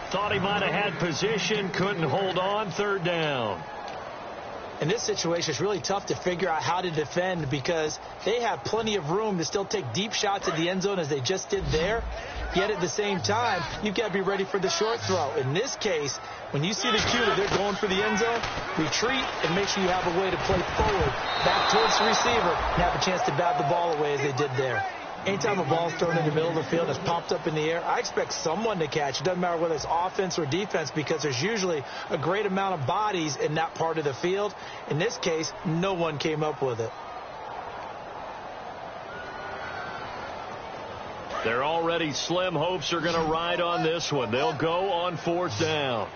S1: Thought he might have had position. Couldn't hold on. Third down.
S2: In this situation, it's really tough to figure out how to defend because they have plenty of room to still take deep shots at the end zone as they just did there. Yet at the same time, you've got to be ready for the short throw. In this case, when you see the cue that they're going for the end zone, retreat and make sure you have a way to play forward, back towards the receiver, and have a chance to bat the ball away as they did there. Anytime a ball's thrown in the middle of the field and it's popped up in the air, I expect someone to catch. It doesn't matter whether it's offense or defense because there's usually a great amount of bodies in that part of the field. In this case, no one came up with it.
S1: They're already slim hopes are going to ride on this one. They'll go on 4th down.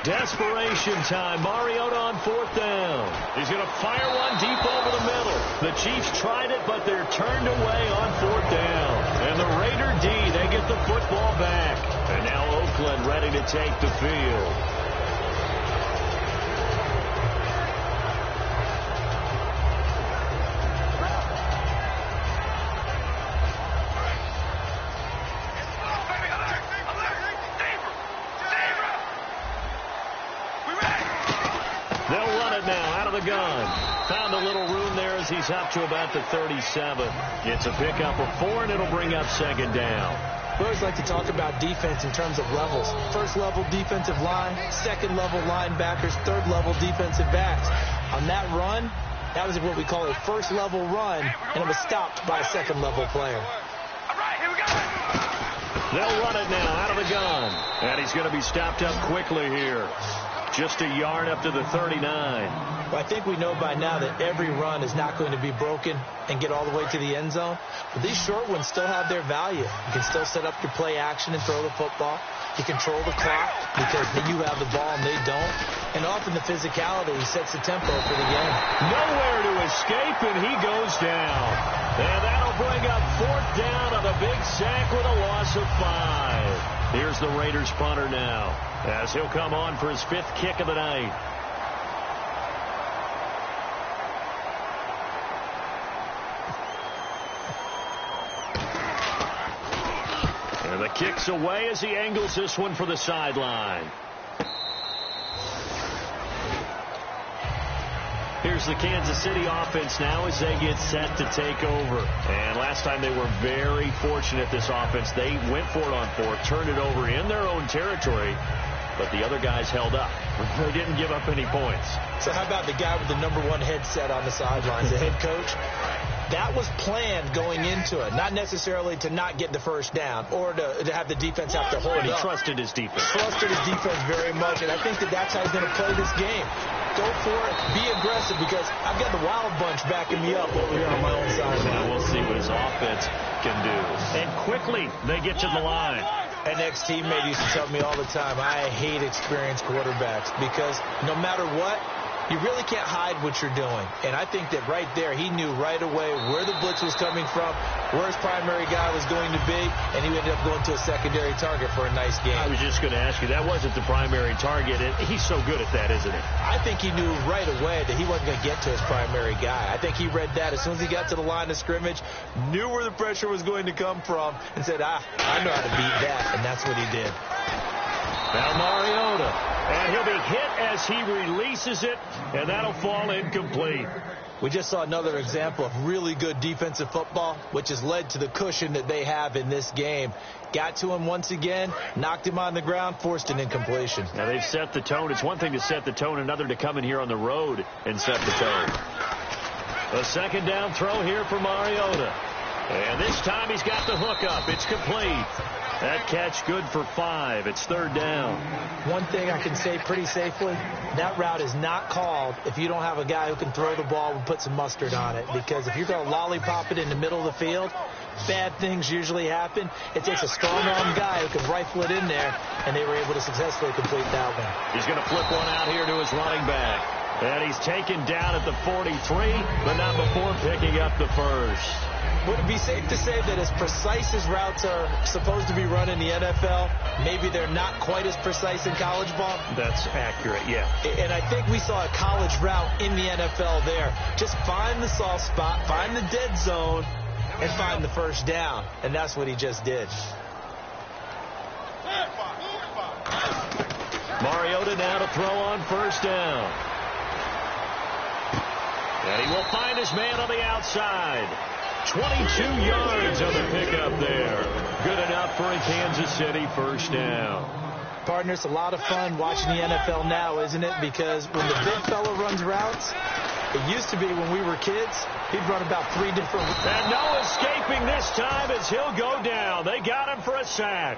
S1: Desperation time. Mariota on 4th down. He's going to fire one deep over the middle. The Chiefs tried it, but they're turned away on 4th down. And the Raider D, they get the football back. And now Oakland ready to take the field. Gun. Found a little room there as he's up to about the 37. Gets a pickup of 4, and it'll bring up second down.
S2: We always like to talk about defense in terms of levels. First level defensive line, second level linebackers, third level defensive backs. On that run, that was what we call a first level run, and it was stopped by a second level player.
S3: All right, here we go.
S1: They'll run it now out of the gun. And he's going to be stopped up quickly here. Just a yard up to the 39.
S2: Well, I think we know by now that every run is not going to be broken and get all the way to the end zone. But these short ones still have their value. You can still set up your play action and throw the football. You control the clock because you have the ball and they don't. And often the physicality sets the tempo for the game.
S1: Nowhere to escape, and he goes down. And that'll bring up 4th down on a big sack with a loss of 5. Here's the Raiders punter now, as he'll come on for his 5th kick of the night. And the kick's away as he angles this one for the sideline. Here's the Kansas City offense now as they get set to take over. And last time they were very fortunate, this offense. They went for it on 4th, turned it over in their own territory, but the other guys held up. They didn't give up any points.
S2: So how about the guy with the #1 headset on the sidelines, the head coach? that was planned going into it, not necessarily to not get the first down or to have the defense have to hold
S1: But he
S2: up.
S1: trusted his defense.
S2: Trusted his defense very much, and I think that's how he's going to play this game. Go for it, be aggressive, because I've got the Wild Bunch backing me up over here on my own side.
S1: Now we'll see what his offense can do. And quickly, they get to the line.
S2: An ex-teammate used to tell me all the time, I hate experienced quarterbacks because no matter what, you really can't hide what you're doing. And I think that right there, he knew right away where the blitz was coming from, where his primary guy was going to be, and he ended up going to a secondary target for a nice game.
S1: I was just going to ask you, that wasn't the primary target, and he's so good at that, isn't he?
S2: I think he knew right away that he wasn't going to get to his primary guy. I think he read that as soon as he got to the line of scrimmage, knew where the pressure was going to come from, and said, I know how to beat that, and that's what he did.
S1: Now Mariota, and he'll be hit as he releases it, and that'll fall incomplete.
S2: We just saw another example of really good defensive football, which has led to the cushion that they have in this game. Got to him once again, knocked him on the ground, forced an incompletion.
S1: Now they've set the tone. It's one thing to set the tone, another to come in here on the road and set the tone. A second down throw here for Mariota. And this time he's got the hook up. It's complete. That catch good for 5. It's third down.
S2: One thing I can say pretty safely, that route is not called if you don't have a guy who can throw the ball and put some mustard on it. Because if you're going to lollipop it in the middle of the field, bad things usually happen. It takes a strong-arm guy who can rifle it in there, and they were able to successfully complete that one.
S1: He's going to flip one out here to his running back. And he's taken down at the 43, but not before picking up the first.
S2: Would it be safe to say that as precise as routes are supposed to be run in the NFL, maybe they're not quite as precise in college ball?
S1: That's accurate, yeah.
S2: And I think we saw a college route in the NFL there. Just find the soft spot, find the dead zone, and find the first down. And that's what he just did.
S1: Mariota now to throw on first down. And he will find his man on the outside. 22 yards on the pickup there. Good enough for a Kansas City first down.
S2: Partner, it's a lot of fun watching the NFL now, isn't it? Because when the big fella runs routes, it used to be when we were kids, he'd run about 3 different.
S1: And no escaping this time as he'll go down. They got him for a sack.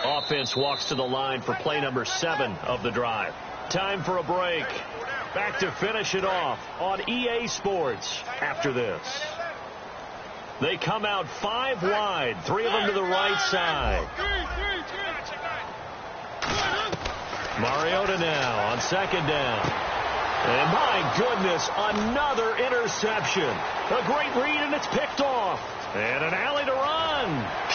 S1: Offense walks to the line for play number 7 of the drive. Time for a break. Back to finish it off on EA Sports after this. They come out 5 wide, 3 of them to the right side. Mariota now on second down. And my goodness, another interception. A great read, and it's picked off. And an alley to run.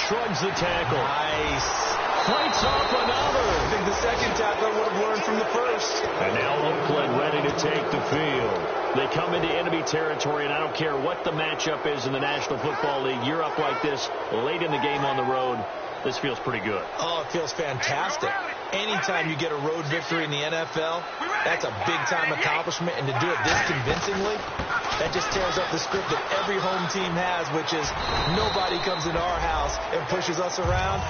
S1: Shrugs the tackle.
S2: Nice.
S1: Fights off another.
S2: I think the second tackler would have learned from the first.
S1: And now Oakland ready to take the field. They come into enemy territory, and I don't care what the matchup is in the National Football League. You're up like this late in the game on the road. This feels pretty good.
S2: Oh, it feels fantastic. Anytime you get a road victory in the NFL, that's a big-time accomplishment. And to do it this convincingly, that just tears up the script that every home team has, which is nobody comes into our house and pushes us around.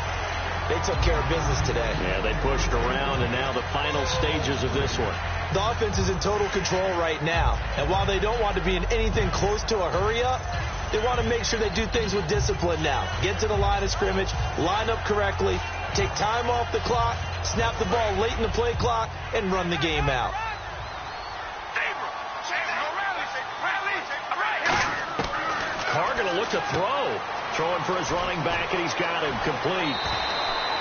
S2: They took care of business today.
S1: Yeah, they pushed around, and now the final stages of this one.
S2: The offense is in total control right now. And while they don't want to be in anything close to a hurry-up, they want to make sure they do things with discipline now. Get to the line of scrimmage, line up correctly, take time off the clock, snap the ball late in the play clock, and run the game out.
S1: Carr going to look to throw. Throwing for his running back, and he's got him complete.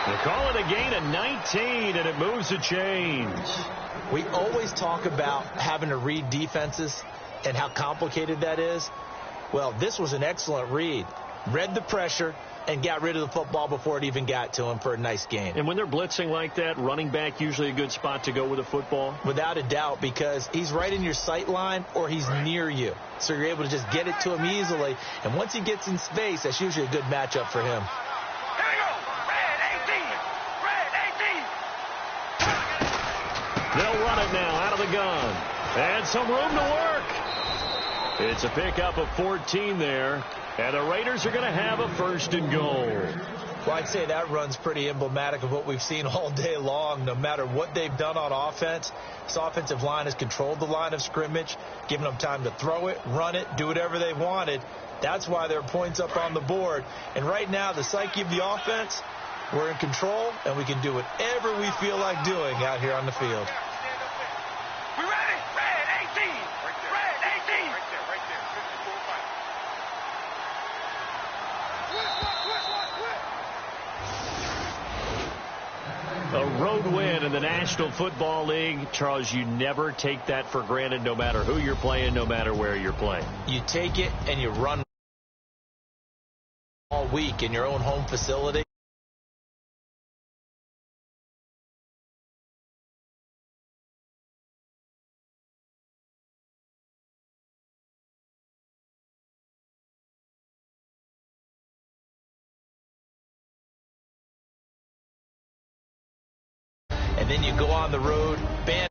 S1: They call it a gain of 19, and it moves the chains.
S2: We always talk about having to read defenses and how complicated that is. Well, this was an excellent read. Read the pressure and got rid of the football before it even got to him for a nice gain.
S1: And when they're blitzing like that, running back usually a good spot to go with a football?
S2: Without a doubt, because he's right in your sight line or he's near you. So you're able to just get it to him easily. And once he gets in space, that's usually a good matchup for him.
S3: Here we go. Red 18. Red 18.
S1: They'll run it now out of the gun. And some room to work. It's a pickup of 14 there. And the Raiders are going to have a 1st and goal.
S2: Well, I'd say that run's pretty emblematic of what we've seen all day long. No matter what they've done on offense, this offensive line has controlled the line of scrimmage, given them time to throw it, run it, do whatever they wanted. That's why there are points up on the board. And right now, the psyche of the offense, we're in control, and we can do whatever we feel like doing out here on the field.
S3: We ready? Red 18. Red 18. Right there. 54-5.
S1: A road win in the National Football League. Charles, you never take that for granted, no matter who you're playing, no matter where you're playing.
S2: You take it and you run all week in your own home facility. And then you go on the road, band